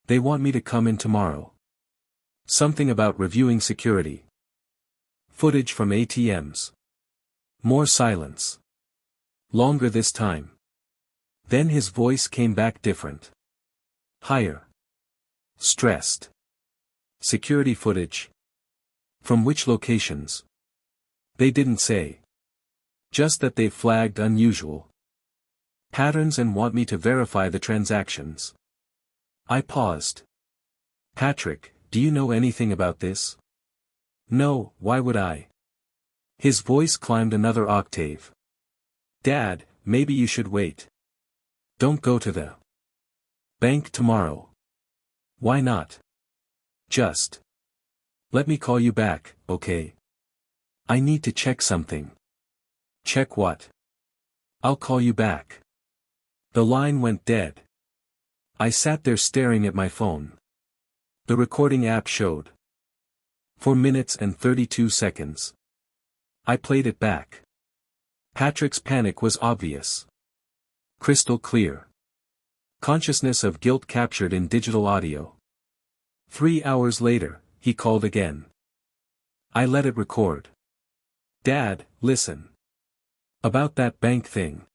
S1: They want me to come in tomorrow. Something about reviewing security. Footage from ATMs. More silence. Longer this time. Then his voice came back different. Higher. Stressed. Security footage. From which locations? They didn't say. Just that they've flagged unusual patterns and want me to verify the transactions. I paused. Patrick, do you know anything about this? No, why would I? His voice climbed another octave. Dad, maybe you should wait. Don't go to the bank tomorrow. Why not? Just let me call you back, okay? I need to check something. Check what? I'll call you back. The line went dead. I sat there staring at my phone. The recording app showed 4 minutes and 32 seconds. I played it back. Patrick's panic was obvious. Crystal clear. Consciousness of guilt captured in digital audio. 3 hours later, he called again. I let it record. Dad, listen. About that bank thing.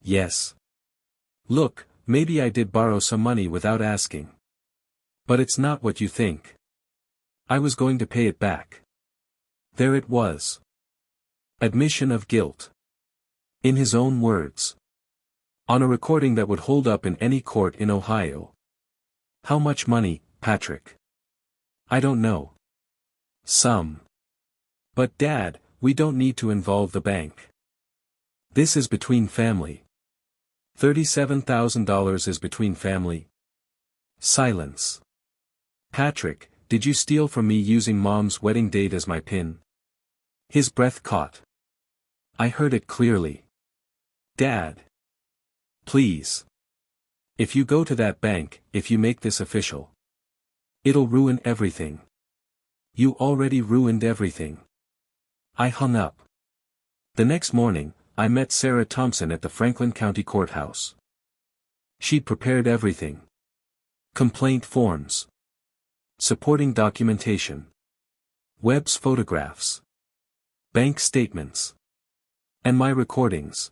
S1: Yes. Look, maybe I did borrow some money without asking. But it's not what you think. I was going to pay it back. There it was. Admission of guilt. In his own words. On a recording that would hold up in any court in Ohio. How much money, Patrick? I don't know. Some. But Dad, we don't need to involve the bank. This is between family. $37,000 is between family. Silence. Patrick, did you steal from me using Mom's wedding date as my pin? His breath caught. I heard it clearly. Dad. Please. If you go to that bank, if you make this official. It'll ruin everything. You already ruined everything. I hung up. The next morning, I met Sarah Thompson at the Franklin County Courthouse. She'd prepared everything. Complaint forms. Supporting documentation. Webb's photographs. Bank statements. And my recordings.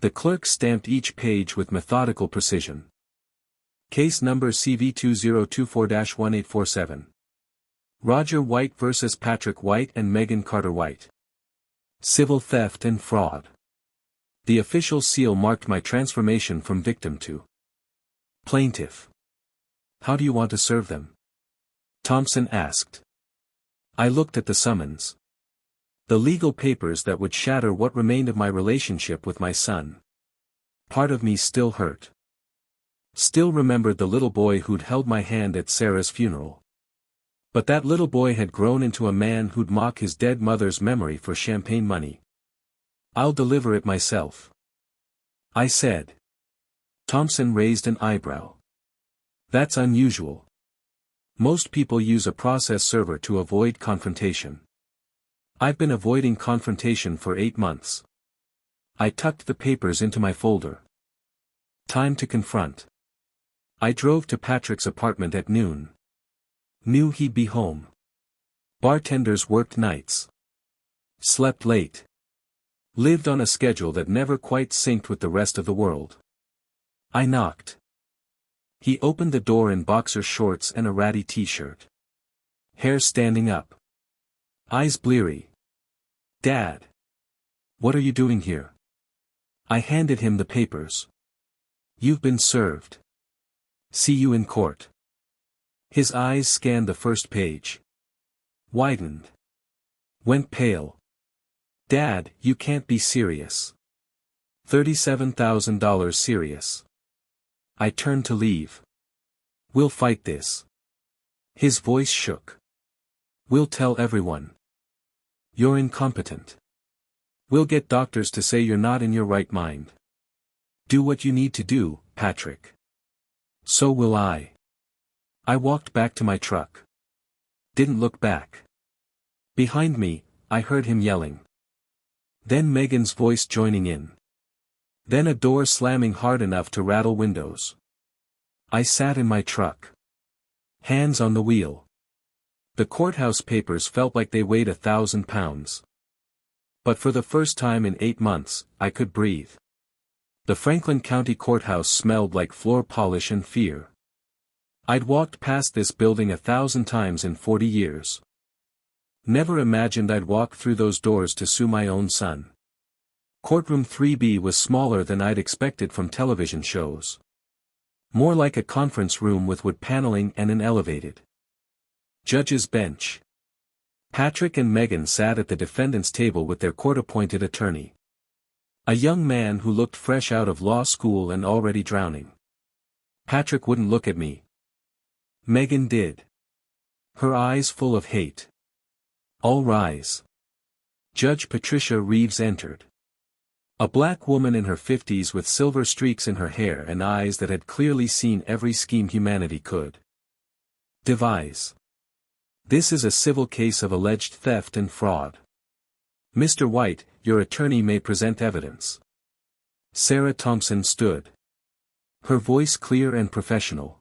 S1: The clerk stamped each page with methodical precision. Case number CV2024-1847. Roger White vs. Patrick White and Megan Carter White. Civil theft and fraud. The official seal marked my transformation from victim to plaintiff. How do you want to serve them? Thompson asked. I looked at the summons. The legal papers that would shatter what remained of my relationship with my son. Part of me still hurt. Still remembered the little boy who'd held my hand at Sarah's funeral. But that little boy had grown into a man who'd mock his dead mother's memory for champagne money. I'll deliver it myself. I said. Thompson raised an eyebrow. That's unusual. Most people use a process server to avoid confrontation. I've been avoiding confrontation for 8 months. I tucked the papers into my folder. Time to confront. I drove to Patrick's apartment at noon. Knew he'd be home. Bartenders worked nights. Slept late. Lived on a schedule that never quite synced with the rest of the world. I knocked. He opened the door in boxer shorts and a ratty t-shirt. Hair standing up. Eyes bleary. Dad. What are you doing here? I handed him the papers. You've been served. See you in court. His eyes scanned the first page. Widened. Went pale. Dad, you can't be serious. $37,000 serious. I turned to leave. We'll fight this. His voice shook. We'll tell everyone. You're incompetent. We'll get doctors to say you're not in your right mind. Do what you need to do, Patrick. So will I. I walked back to my truck. Didn't look back. Behind me, I heard him yelling. Then Megan's voice joining in. Then a door slamming hard enough to rattle windows. I sat in my truck. Hands on the wheel. The courthouse papers felt like they weighed 1,000 pounds. But for the first time in 8 months, I could breathe. The Franklin County Courthouse smelled like floor polish and fear. I'd walked past this building 1,000 times in 40 years. Never imagined I'd walk through those doors to sue my own son. Courtroom 3B was smaller than I'd expected from television shows. More like a conference room with wood paneling and an elevated judge's bench. Patrick and Megan sat at the defendant's table with their court-appointed attorney. A young man who looked fresh out of law school and already drowning. Patrick wouldn't look at me. Megan did. Her eyes full of hate. All rise. Judge Patricia Reeves entered. A black woman in her 50s with silver streaks in her hair and eyes that had clearly seen every scheme humanity could devise. This is a civil case of alleged theft and fraud. Mr. White, your attorney may present evidence. Sarah Thompson stood. Her voice clear and professional.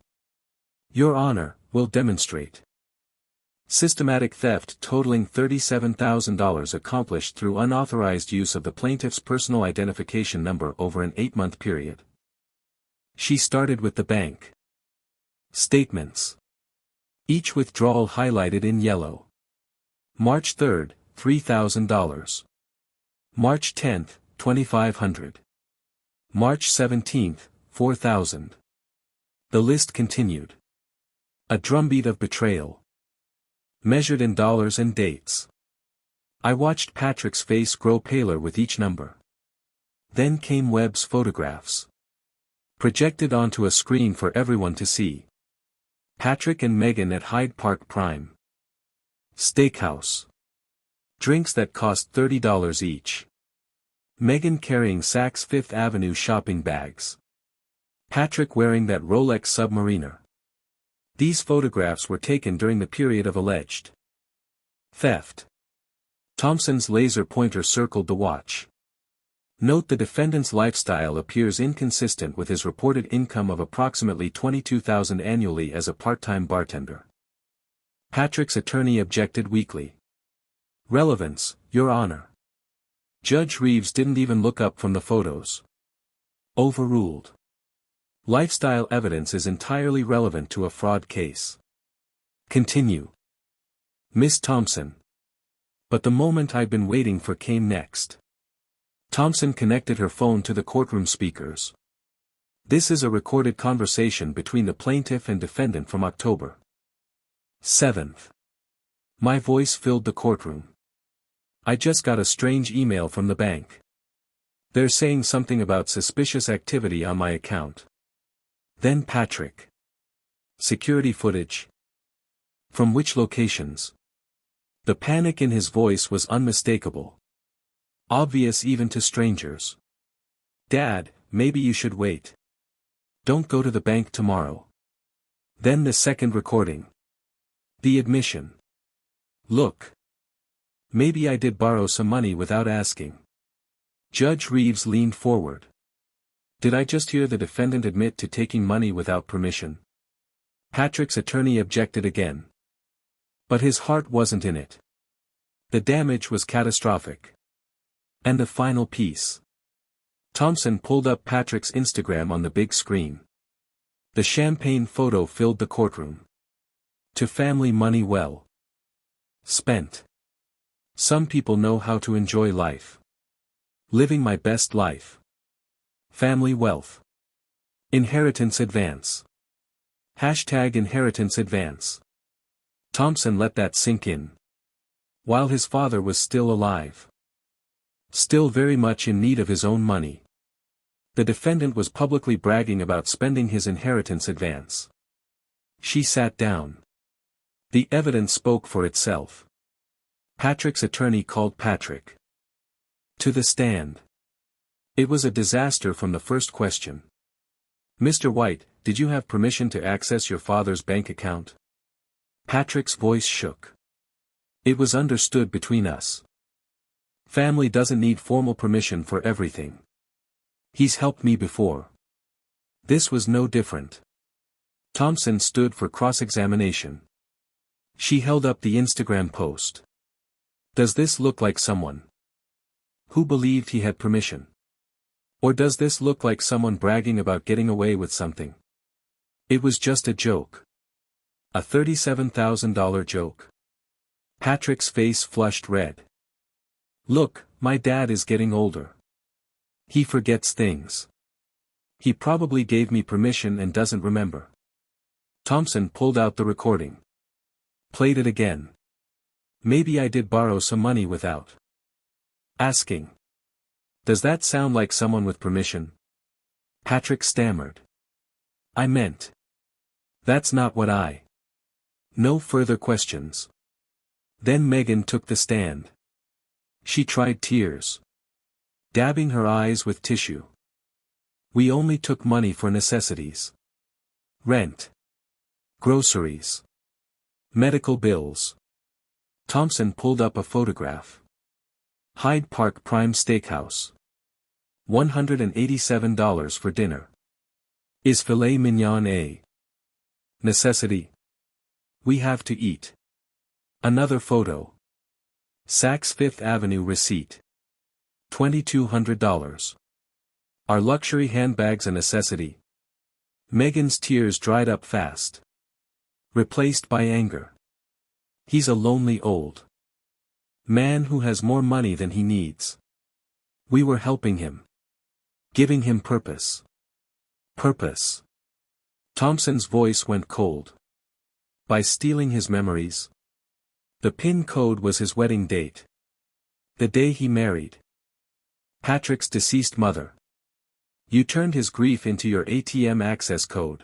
S1: Your Honor, will demonstrate. Systematic theft totaling $37,000 accomplished through unauthorized use of the plaintiff's personal identification number over an 8-month period. She started with the bank. Statements. Each withdrawal highlighted in yellow. March 3, $3,000. March 10, 2500. March 17, 4000. The list continued. A drumbeat of betrayal. Measured in dollars and dates. I watched Patrick's face grow paler with each number. Then came Webb's photographs. Projected onto a screen for everyone to see. Patrick and Megan at Hyde Park Prime Steakhouse. Drinks that cost $30 each. Megan carrying Saks Fifth Avenue shopping bags. Patrick wearing that Rolex Submariner. These photographs were taken during the period of alleged theft. Thompson's laser pointer circled the watch. Note the defendant's lifestyle appears inconsistent with his reported income of approximately $22,000 annually as a part-time bartender. Patrick's attorney objected weakly. Relevance, Your Honor. Judge Reeves didn't even look up from the photos. Overruled. Lifestyle evidence is entirely relevant to a fraud case. Continue. Miss Thompson. But the moment I'd been waiting for came next. Thompson connected her phone to the courtroom speakers. This is a recorded conversation between the plaintiff and defendant from October 7th. My voice filled the courtroom. I just got a strange email from the bank. They're saying something about suspicious activity on my account. Then Patrick. Security footage. From which locations? The panic in his voice was unmistakable. Obvious even to strangers. Dad, maybe you should wait. Don't go to the bank tomorrow. Then the second recording. The admission. Look. Maybe I did borrow some money without asking. Judge Reeves leaned forward. Did I just hear the defendant admit to taking money without permission? Patrick's attorney objected again. But his heart wasn't in it. The damage was catastrophic. And the final piece. Thompson pulled up Patrick's Instagram on the big screen. The champagne photo filled the courtroom. To family money well spent. Some people know how to enjoy life. Living my best life. Family wealth. Inheritance advance. Hashtag inheritance advance. Thompson let that sink in. While his father was still alive. Still very much in need of his own money. The defendant was publicly bragging about spending his inheritance advance. She sat down. The evidence spoke for itself. Patrick's attorney called Patrick to the stand. It was a disaster from the first question. Mr. White, did you have permission to access your father's bank account? Patrick's voice shook. It was understood between us. Family doesn't need formal permission for everything. He's helped me before. This was no different. Thompson stood for cross-examination. She held up the Instagram post. Does this look like someone who believed he had permission? Or does this look like someone bragging about getting away with something? It was just a joke. A $37,000 joke. Patrick's face flushed red. Look, my dad is getting older. He forgets things. He probably gave me permission and doesn't remember. Thompson pulled out the recording. Played it again. Maybe I did borrow some money without asking. Does that sound like someone with permission? Patrick stammered. I meant. That's not what I. No further questions. Then Megan took the stand. She tried tears. Dabbing her eyes with tissue. We only took money for necessities. Rent. Groceries. Medical bills. Thompson pulled up a photograph. Hyde Park Prime Steakhouse. $187 for dinner. Is filet mignon a necessity? We have to eat. Another photo. Saks Fifth Avenue receipt. $2,200. Are luxury handbags a necessity? Megan's tears dried up fast. Replaced by anger. He's a lonely old man who has more money than he needs. We were helping him. Giving him purpose. Purpose. Thompson's voice went cold. By stealing his memories. The PIN code was his wedding date. The day he married Patrick's deceased mother. You turned his grief into your ATM access code.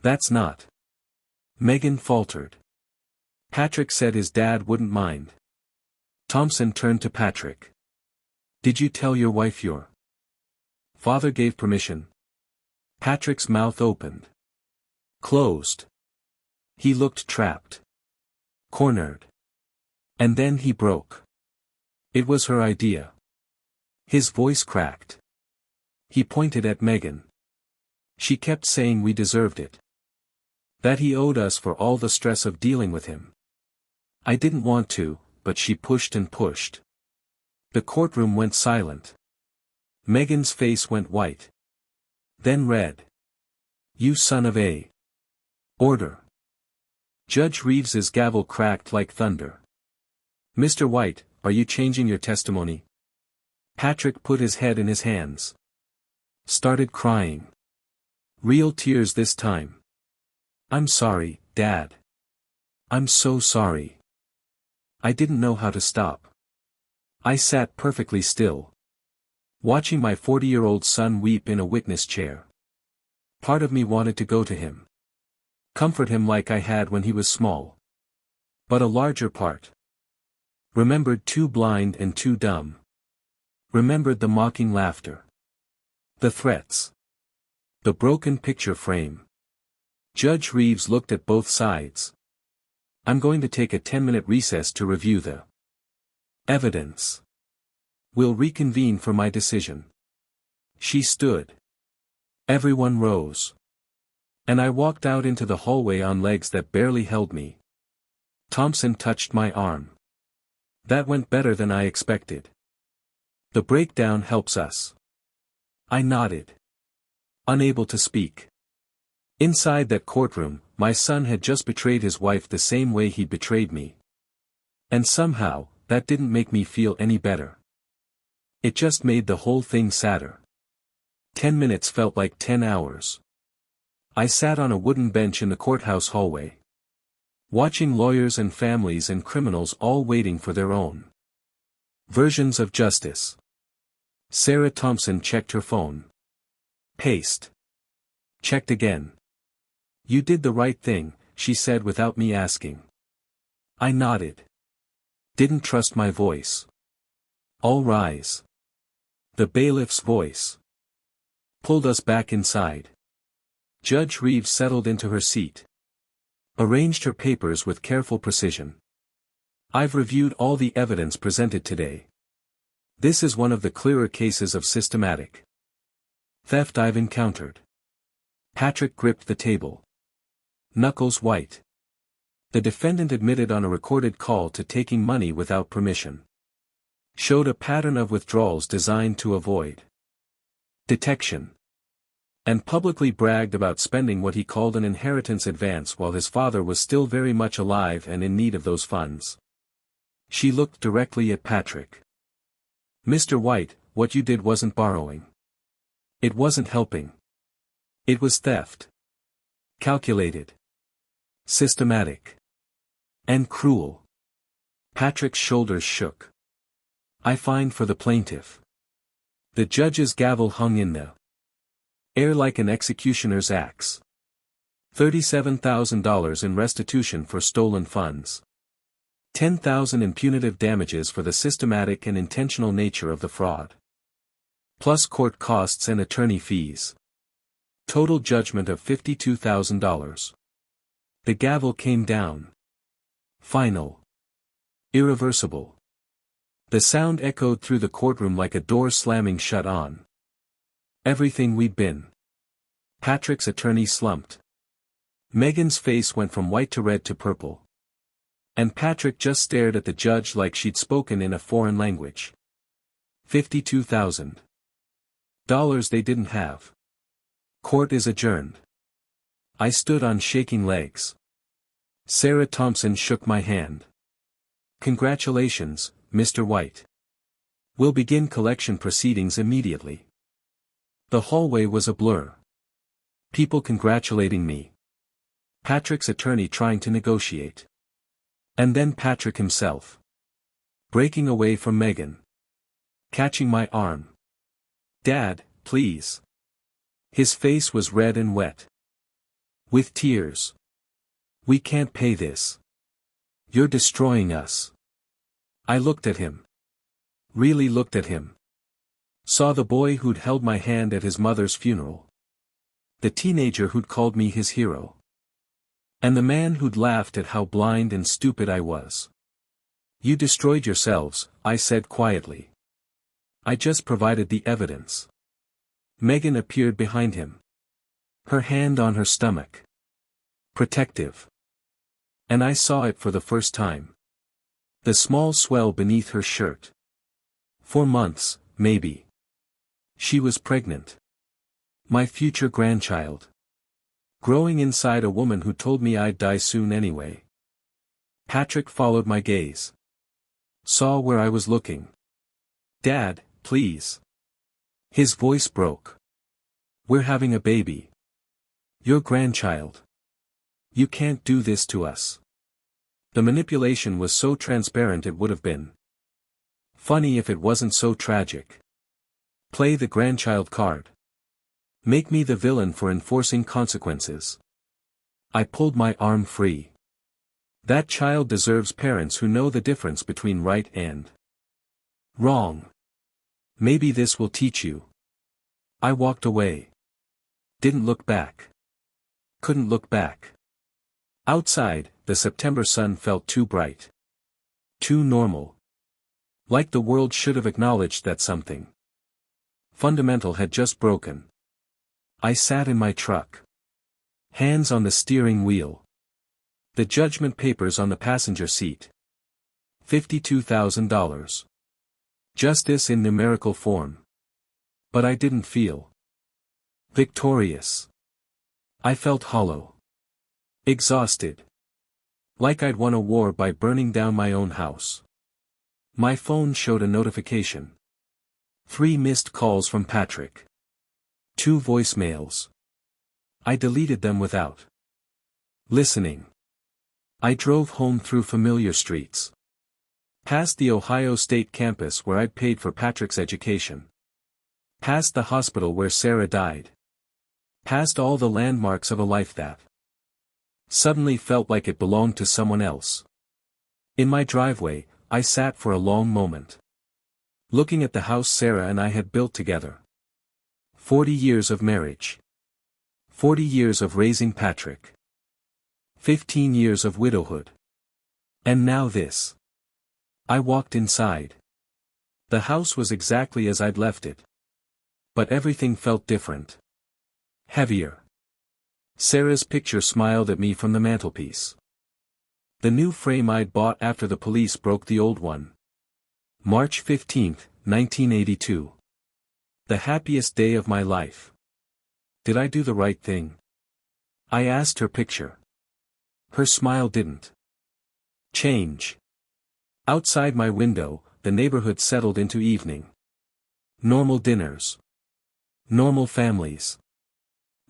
S1: That's not. Megan faltered. Patrick said his dad wouldn't mind. Thompson turned to Patrick. Did you tell your wife your father gave permission? Patrick's mouth opened. Closed. He looked trapped. Cornered. And then he broke. It was her idea. His voice cracked. He pointed at Megan. She kept saying we deserved it. That he owed us for all the stress of dealing with him. I didn't want to, but she pushed and pushed. The courtroom went silent. Megan's face went white. Then red. You son of a. Order. Judge Reeves's gavel cracked like thunder. Mr. White, are you changing your testimony? Patrick put his head in his hands. Started crying. Real tears this time. I'm sorry, Dad. I'm so sorry. I didn't know how to stop. I sat perfectly still. Watching my 40-year-old son weep in a witness chair. Part of me wanted to go to him. Comfort him like I had when he was small. But a larger part. Remembered Too Blind and Too Dumb. Remembered the mocking laughter. The threats. The broken picture frame. Judge Reeves looked at both sides. I'm going to take a 10-minute recess to review the evidence. We'll reconvene for my decision. She stood. Everyone rose. And I walked out into the hallway on legs that barely held me. Thompson touched my arm. That went better than I expected. The breakdown helps us. I nodded. Unable to speak. Inside that courtroom, my son had just betrayed his wife the same way he'd betrayed me. And somehow, that didn't make me feel any better. It just made the whole thing sadder. 10 minutes felt like 10 hours. I sat on a wooden bench in the courthouse hallway. Watching lawyers and families and criminals all waiting for their own versions of justice. Sarah Thompson checked her phone. Paste. Checked again. You did the right thing, she said without me asking. I nodded. Didn't trust my voice. All rise. The bailiff's voice pulled us back inside. Judge Reeves settled into her seat. Arranged her papers with careful precision. I've reviewed all the evidence presented today. This is one of the clearer cases of systematic theft I've encountered. Patrick gripped the table. Knuckles white. The defendant admitted on a recorded call to taking money without permission. Showed a pattern of withdrawals designed to avoid detection. And publicly bragged about spending what he called an inheritance advance while his father was still very much alive and in need of those funds. She looked directly at Patrick. Mr. White, what you did wasn't borrowing. It wasn't helping. It was theft. Calculated. Systematic. And cruel. Patrick's shoulders shook. I find for the plaintiff. The judge's gavel hung in the air like an executioner's axe. $37,000 in restitution for stolen funds. $10,000 in punitive damages for the systematic and intentional nature of the fraud. Plus court costs and attorney fees. Total judgment of $52,000. The gavel came down. Final. Irreversible. The sound echoed through the courtroom like a door slamming shut on. Everything we'd been. Patrick's attorney slumped. Megan's face went from white to red to purple. And Patrick just stared at the judge like she'd spoken in a foreign language. $52,000 they didn't have. Court is adjourned. I stood on shaking legs. Sarah Thompson shook my hand. Congratulations, Mr. White. We'll begin collection proceedings immediately. The hallway was a blur. People congratulating me. Patrick's attorney trying to negotiate. And then Patrick himself. Breaking away from Megan. Catching my arm. "Dad, please." His face was red and wet. With tears. "We can't pay this. You're destroying us." I looked at him. Really looked at him. Saw the boy who'd held my hand at his mother's funeral. The teenager who'd called me his hero. And the man who'd laughed at how blind and stupid I was. "You destroyed yourselves," I said quietly. "I just provided the evidence." Megan appeared behind him. Her hand on her stomach. Protective. And I saw it for the first time. The small swell beneath her shirt. 4 months, maybe. She was pregnant. My future grandchild. Growing inside a woman who told me I'd die soon anyway. Patrick followed my gaze. Saw where I was looking. "Dad, please." His voice broke. "We're having a baby. Your grandchild. You can't do this to us." The manipulation was so transparent it would have been funny if it wasn't so tragic. Play the grandchild card. Make me the villain for enforcing consequences. I pulled my arm free. That child deserves parents who know the difference between right and wrong. Maybe this will teach you. I walked away. Didn't look back. Couldn't look back. Outside, the September sun felt too bright. Too normal. Like the world should have acknowledged that something fundamental had just broken. I sat in my truck. Hands on the steering wheel. The judgment papers on the passenger seat. $52,000. Justice in numerical form. But I didn't feel victorious. I felt hollow. Exhausted. Like I'd won a war by burning down my own house. My phone showed a notification. 3 missed calls from Patrick. 2 voicemails. I deleted them without listening. I drove home through familiar streets. Past the Ohio State campus where I'd paid for Patrick's education. Past the hospital where Sarah died. Past all the landmarks of a life that suddenly felt like it belonged to someone else. In my driveway, I sat for a long moment. Looking at the house Sarah and I had built together. 40 years of marriage. 40 years of raising Patrick. 15 years of widowhood. And now this. I walked inside. The house was exactly as I'd left it. But everything felt different. Heavier. Sarah's picture smiled at me from the mantelpiece. The new frame I'd bought after the police broke the old one. March 15, 1982. The happiest day of my life. Did I do the right thing? I asked her picture. Her smile didn't change. Outside my window, the neighborhood settled into evening. Normal dinners. Normal families.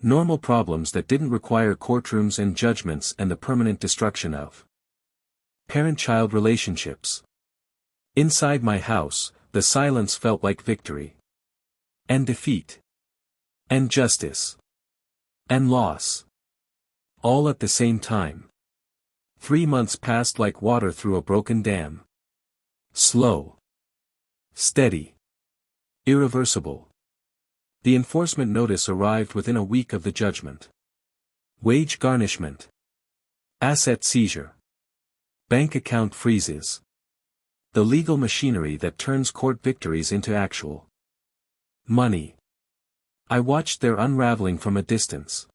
S1: Normal problems that didn't require courtrooms and judgments and the permanent destruction of parent-child relationships. Inside my house, the silence felt like victory. And defeat. And justice. And loss. All at the same time. 3 months passed like water through a broken dam. Slow. Steady. Irreversible. The enforcement notice arrived within a week of the judgment. Wage garnishment. Asset seizure. Bank account freezes. The legal machinery that turns court victories into actual money. I watched their unraveling from a distance.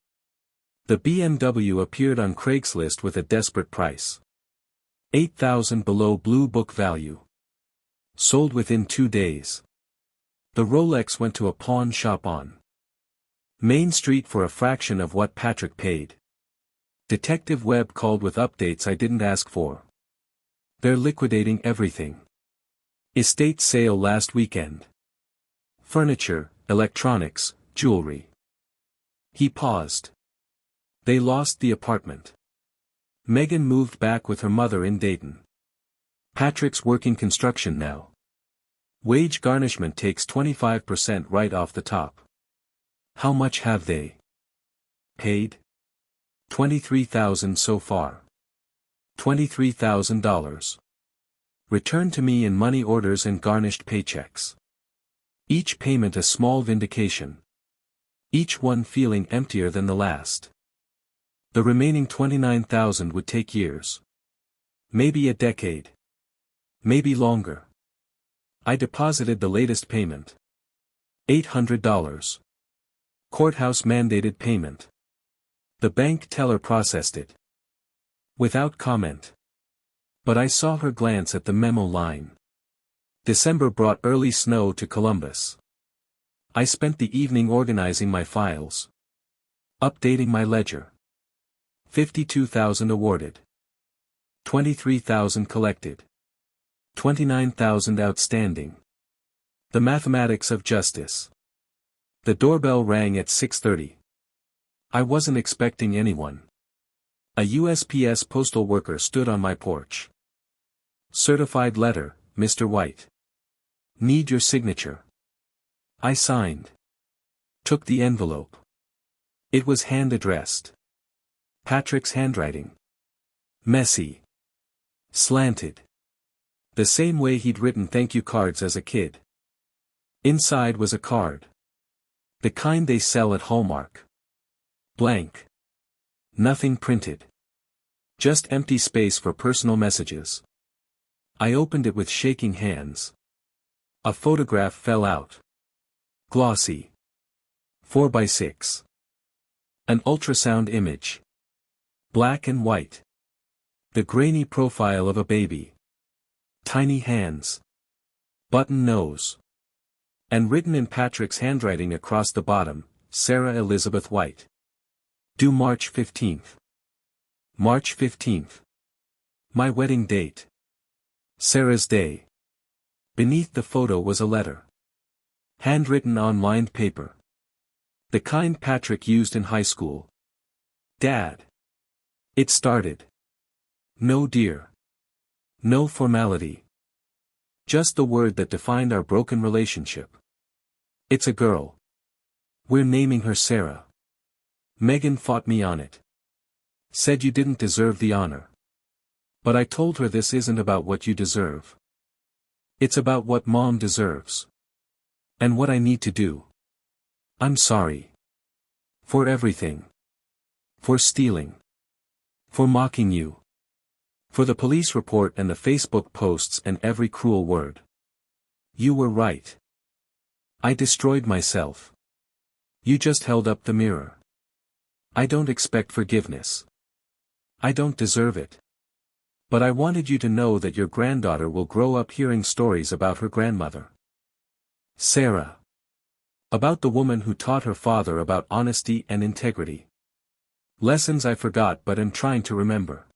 S1: The BMW appeared on Craigslist with a desperate price. $8,000 below Blue Book value. Sold within 2 days. The Rolex went to a pawn shop on Main Street for a fraction of what Patrick paid. Detective Webb called with updates I didn't ask for. They're liquidating everything. Estate sale last weekend. Furniture, electronics, jewelry. He paused. They lost the apartment. Megan moved back with her mother in Dayton. Patrick's working construction now. Wage garnishment takes 25% right off the top. How much have they paid? $23,000 so far. $23,000. Returned to me in money orders and garnished paychecks. Each payment a small vindication. Each one feeling emptier than the last. The remaining $29,000 would take years. Maybe a decade. Maybe longer. I deposited the latest payment. $800. Courthouse mandated payment. The bank teller processed it. Without comment. But I saw her glance at the memo line. December brought early snow to Columbus. I spent the evening organizing my files. Updating my ledger. $52,000 awarded. $23,000 collected. $29,000 outstanding. The mathematics of justice. The doorbell rang at 6:30. I wasn't expecting anyone. A USPS postal worker stood on my porch. Certified letter, Mr. White. Need your signature. I signed. Took the envelope. It was hand-addressed. Patrick's handwriting. Messy. Slanted. The same way he'd written thank you cards as a kid. Inside was a card. The kind they sell at Hallmark. Blank. Nothing printed. Just empty space for personal messages. I opened it with shaking hands. A photograph fell out. Glossy. 4x6. An ultrasound image. Black and white. The grainy profile of a baby. Tiny hands. Button nose. And written in Patrick's handwriting across the bottom, Sarah Elizabeth White. Due March 15th. March 15th. My wedding date. Sarah's day. Beneath the photo was a letter. Handwritten on lined paper. The kind Patrick used in high school. Dad. It started. No dear. No formality. Just the word that defined our broken relationship. It's a girl. We're naming her Sarah. Megan fought me on it. Said you didn't deserve the honor. But I told her this isn't about what you deserve. It's about what Mom deserves. And what I need to do. I'm sorry. For everything. For stealing. For mocking you. For the police report and the Facebook posts and every cruel word. You were right. I destroyed myself. You just held up the mirror. I don't expect forgiveness. I don't deserve it. But I wanted you to know that your granddaughter will grow up hearing stories about her grandmother. Sarah. About the woman who taught her father about honesty and integrity. Lessons I forgot but am trying to remember.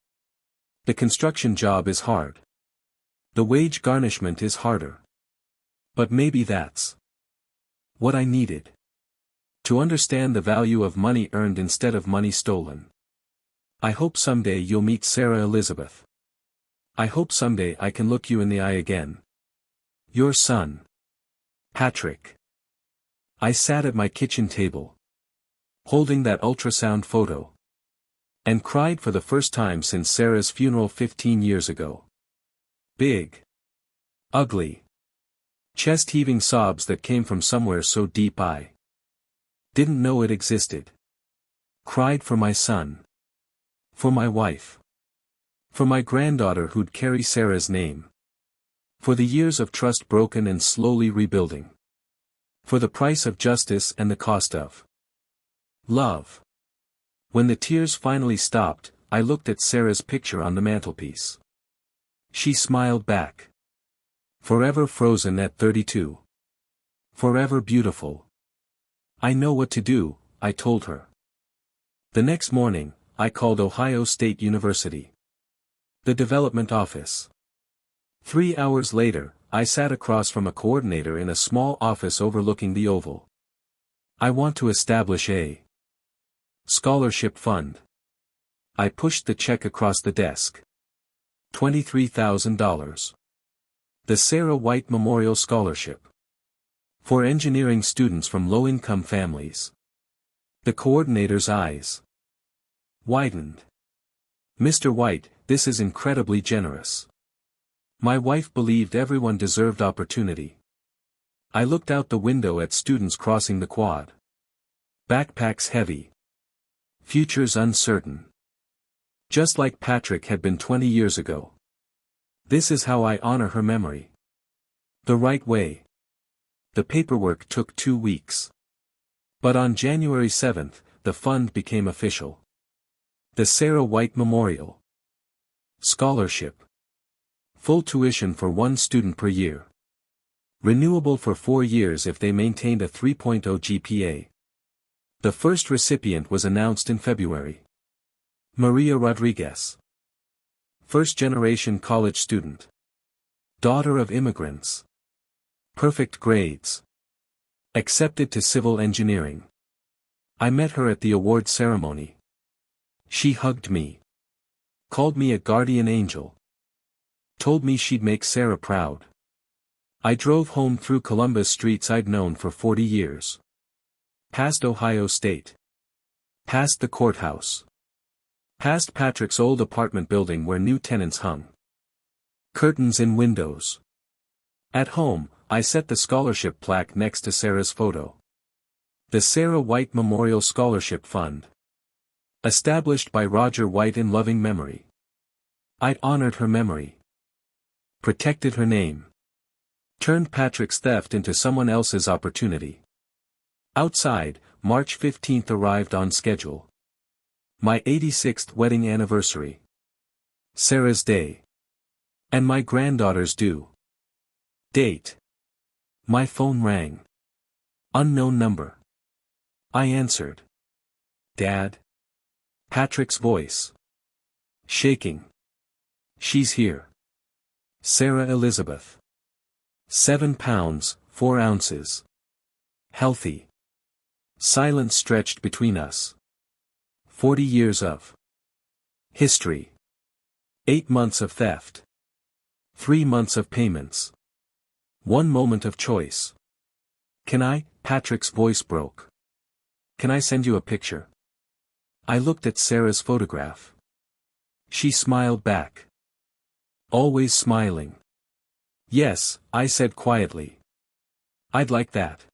S1: The construction job is hard. The wage garnishment is harder. But maybe that's what I needed. To understand the value of money earned instead of money stolen. I hope someday you'll meet Sarah Elizabeth. I hope someday I can look you in the eye again. Your son. Patrick. I sat at my kitchen table. Holding that ultrasound photo. And cried for the first time since Sarah's funeral 15 years ago. Big. Ugly. Chest-heaving sobs that came from somewhere so deep I didn't know it existed. Cried for my son. For my wife. For my granddaughter who'd carry Sarah's name. For the years of trust broken and slowly rebuilding. For the price of justice and the cost of love. When the tears finally stopped, I looked at Sarah's picture on the mantelpiece. She smiled back. Forever frozen at 32. Forever beautiful. I know what to do, I told her. The next morning, I called Ohio State University. The development office. 3 hours later, I sat across from a coordinator in a small office overlooking the Oval. I want to establish a scholarship fund. I pushed the check across the desk. $23,000. The Sarah White Memorial Scholarship. For engineering students from low-income families. The coordinator's eyes widened. Mr. White, this is incredibly generous. My wife believed everyone deserved opportunity. I looked out the window at students crossing the quad. Backpacks heavy. Futures uncertain. Just like Patrick had been 20 years ago. This is how I honor her memory. The right way. The paperwork took 2 weeks. But on January 7th, the fund became official. The Sarah White Memorial Scholarship. Full tuition for 1 student per year. Renewable for 4 years if they maintained a 3.0 GPA. The first recipient was announced in February. Maria Rodriguez. First-generation college student. Daughter of immigrants. Perfect grades. Accepted to civil engineering. I met her at the award ceremony. She hugged me. Called me a guardian angel. Told me she'd make Sarah proud. I drove home through Columbus streets I'd known for 40 years. Past Ohio State. Past the courthouse. Past Patrick's old apartment building where new tenants hung curtains in windows. At home, I set the scholarship plaque next to Sarah's photo. The Sarah White Memorial Scholarship Fund. Established by Roger White in loving memory. I'd honored her memory. Protected her name. Turned Patrick's theft into someone else's opportunity. Outside, March 15th arrived on schedule. My 86th wedding anniversary. Sarah's day. And my granddaughter's due date. My phone rang. Unknown number. I answered. Dad? Patrick's voice. Shaking. She's here. Sarah Elizabeth. 7 pounds, 4 ounces. Healthy. Silence stretched between us. 40 years of history. 8 months of theft. 3 months of payments. 1 moment of choice. Can I? Patrick's voice broke. Can I send you a picture? I looked at Sarah's photograph. She smiled back. Always smiling. Yes, I said quietly. I'd like that.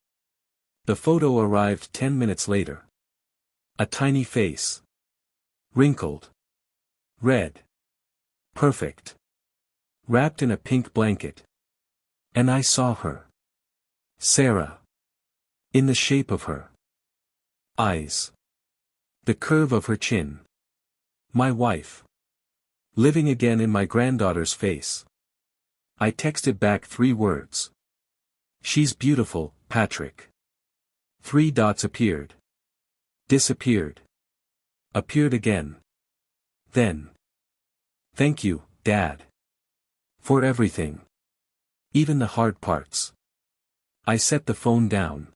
S1: The photo arrived 10 minutes later. A tiny face. Wrinkled. Red. Perfect. Wrapped in a pink blanket. And I saw her. Sarah. In the shape of her eyes. The curve of her chin. My wife. Living again in my granddaughter's face. I texted back 3 words. She's beautiful, Patrick. 3 dots appeared. Disappeared. Appeared again. Then. Thank you, Dad. For everything. Even the hard parts. I set the phone down.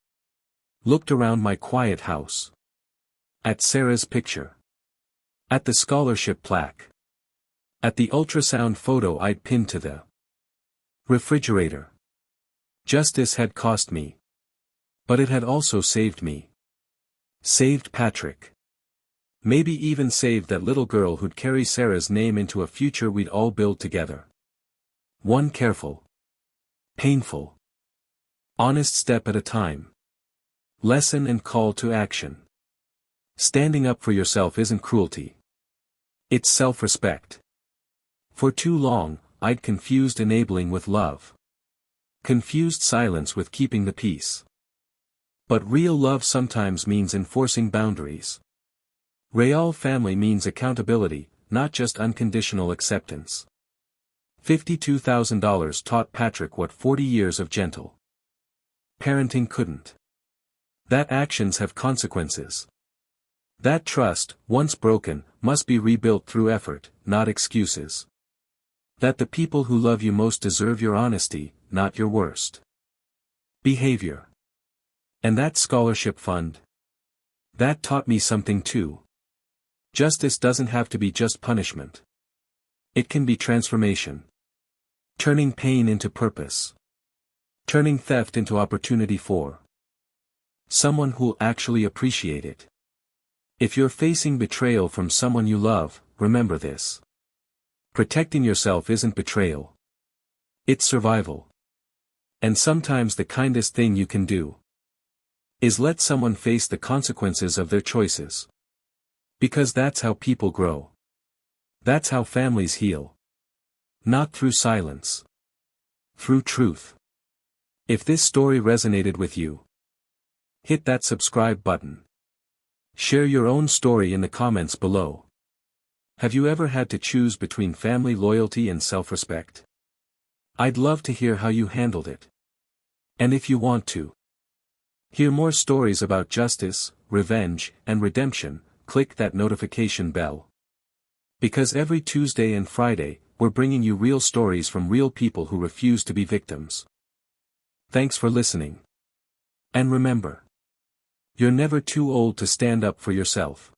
S1: Looked around my quiet house. At Sarah's picture. At the scholarship plaque. At the ultrasound photo I'd pinned to the refrigerator. Justice had cost me. But it had also saved me. Saved Patrick. Maybe even saved that little girl who'd carry Sarah's name into a future we'd all build together. One careful. Painful. Honest step at a time. Lesson and call to action. Standing up for yourself isn't cruelty. It's self-respect. For too long, I'd confused enabling with love. Confused silence with keeping the peace. But real love sometimes means enforcing boundaries. Real family means accountability, not just unconditional acceptance. $52,000 taught Patrick what 40 years of gentle parenting couldn't. That actions have consequences. That trust, once broken, must be rebuilt through effort, not excuses. That the people who love you most deserve your honesty, not your worst behavior. And that scholarship fund? That taught me something too. Justice doesn't have to be just punishment. It can be transformation. Turning pain into purpose. Turning theft into opportunity for someone who'll actually appreciate it. If you're facing betrayal from someone you love, remember this. Protecting yourself isn't betrayal. It's survival. And sometimes the kindest thing you can do is let someone face the consequences of their choices. Because that's how people grow. That's how families heal. Not through silence. Through truth. If this story resonated with you, hit that subscribe button. Share your own story in the comments below. Have you ever had to choose between family loyalty and self-respect? I'd love to hear how you handled it. And if you want to hear more stories about justice, revenge, and redemption, click that notification bell. Because every Tuesday and Friday, we're bringing you real stories from real people who refuse to be victims. Thanks for listening. And remember, you're never too old to stand up for yourself.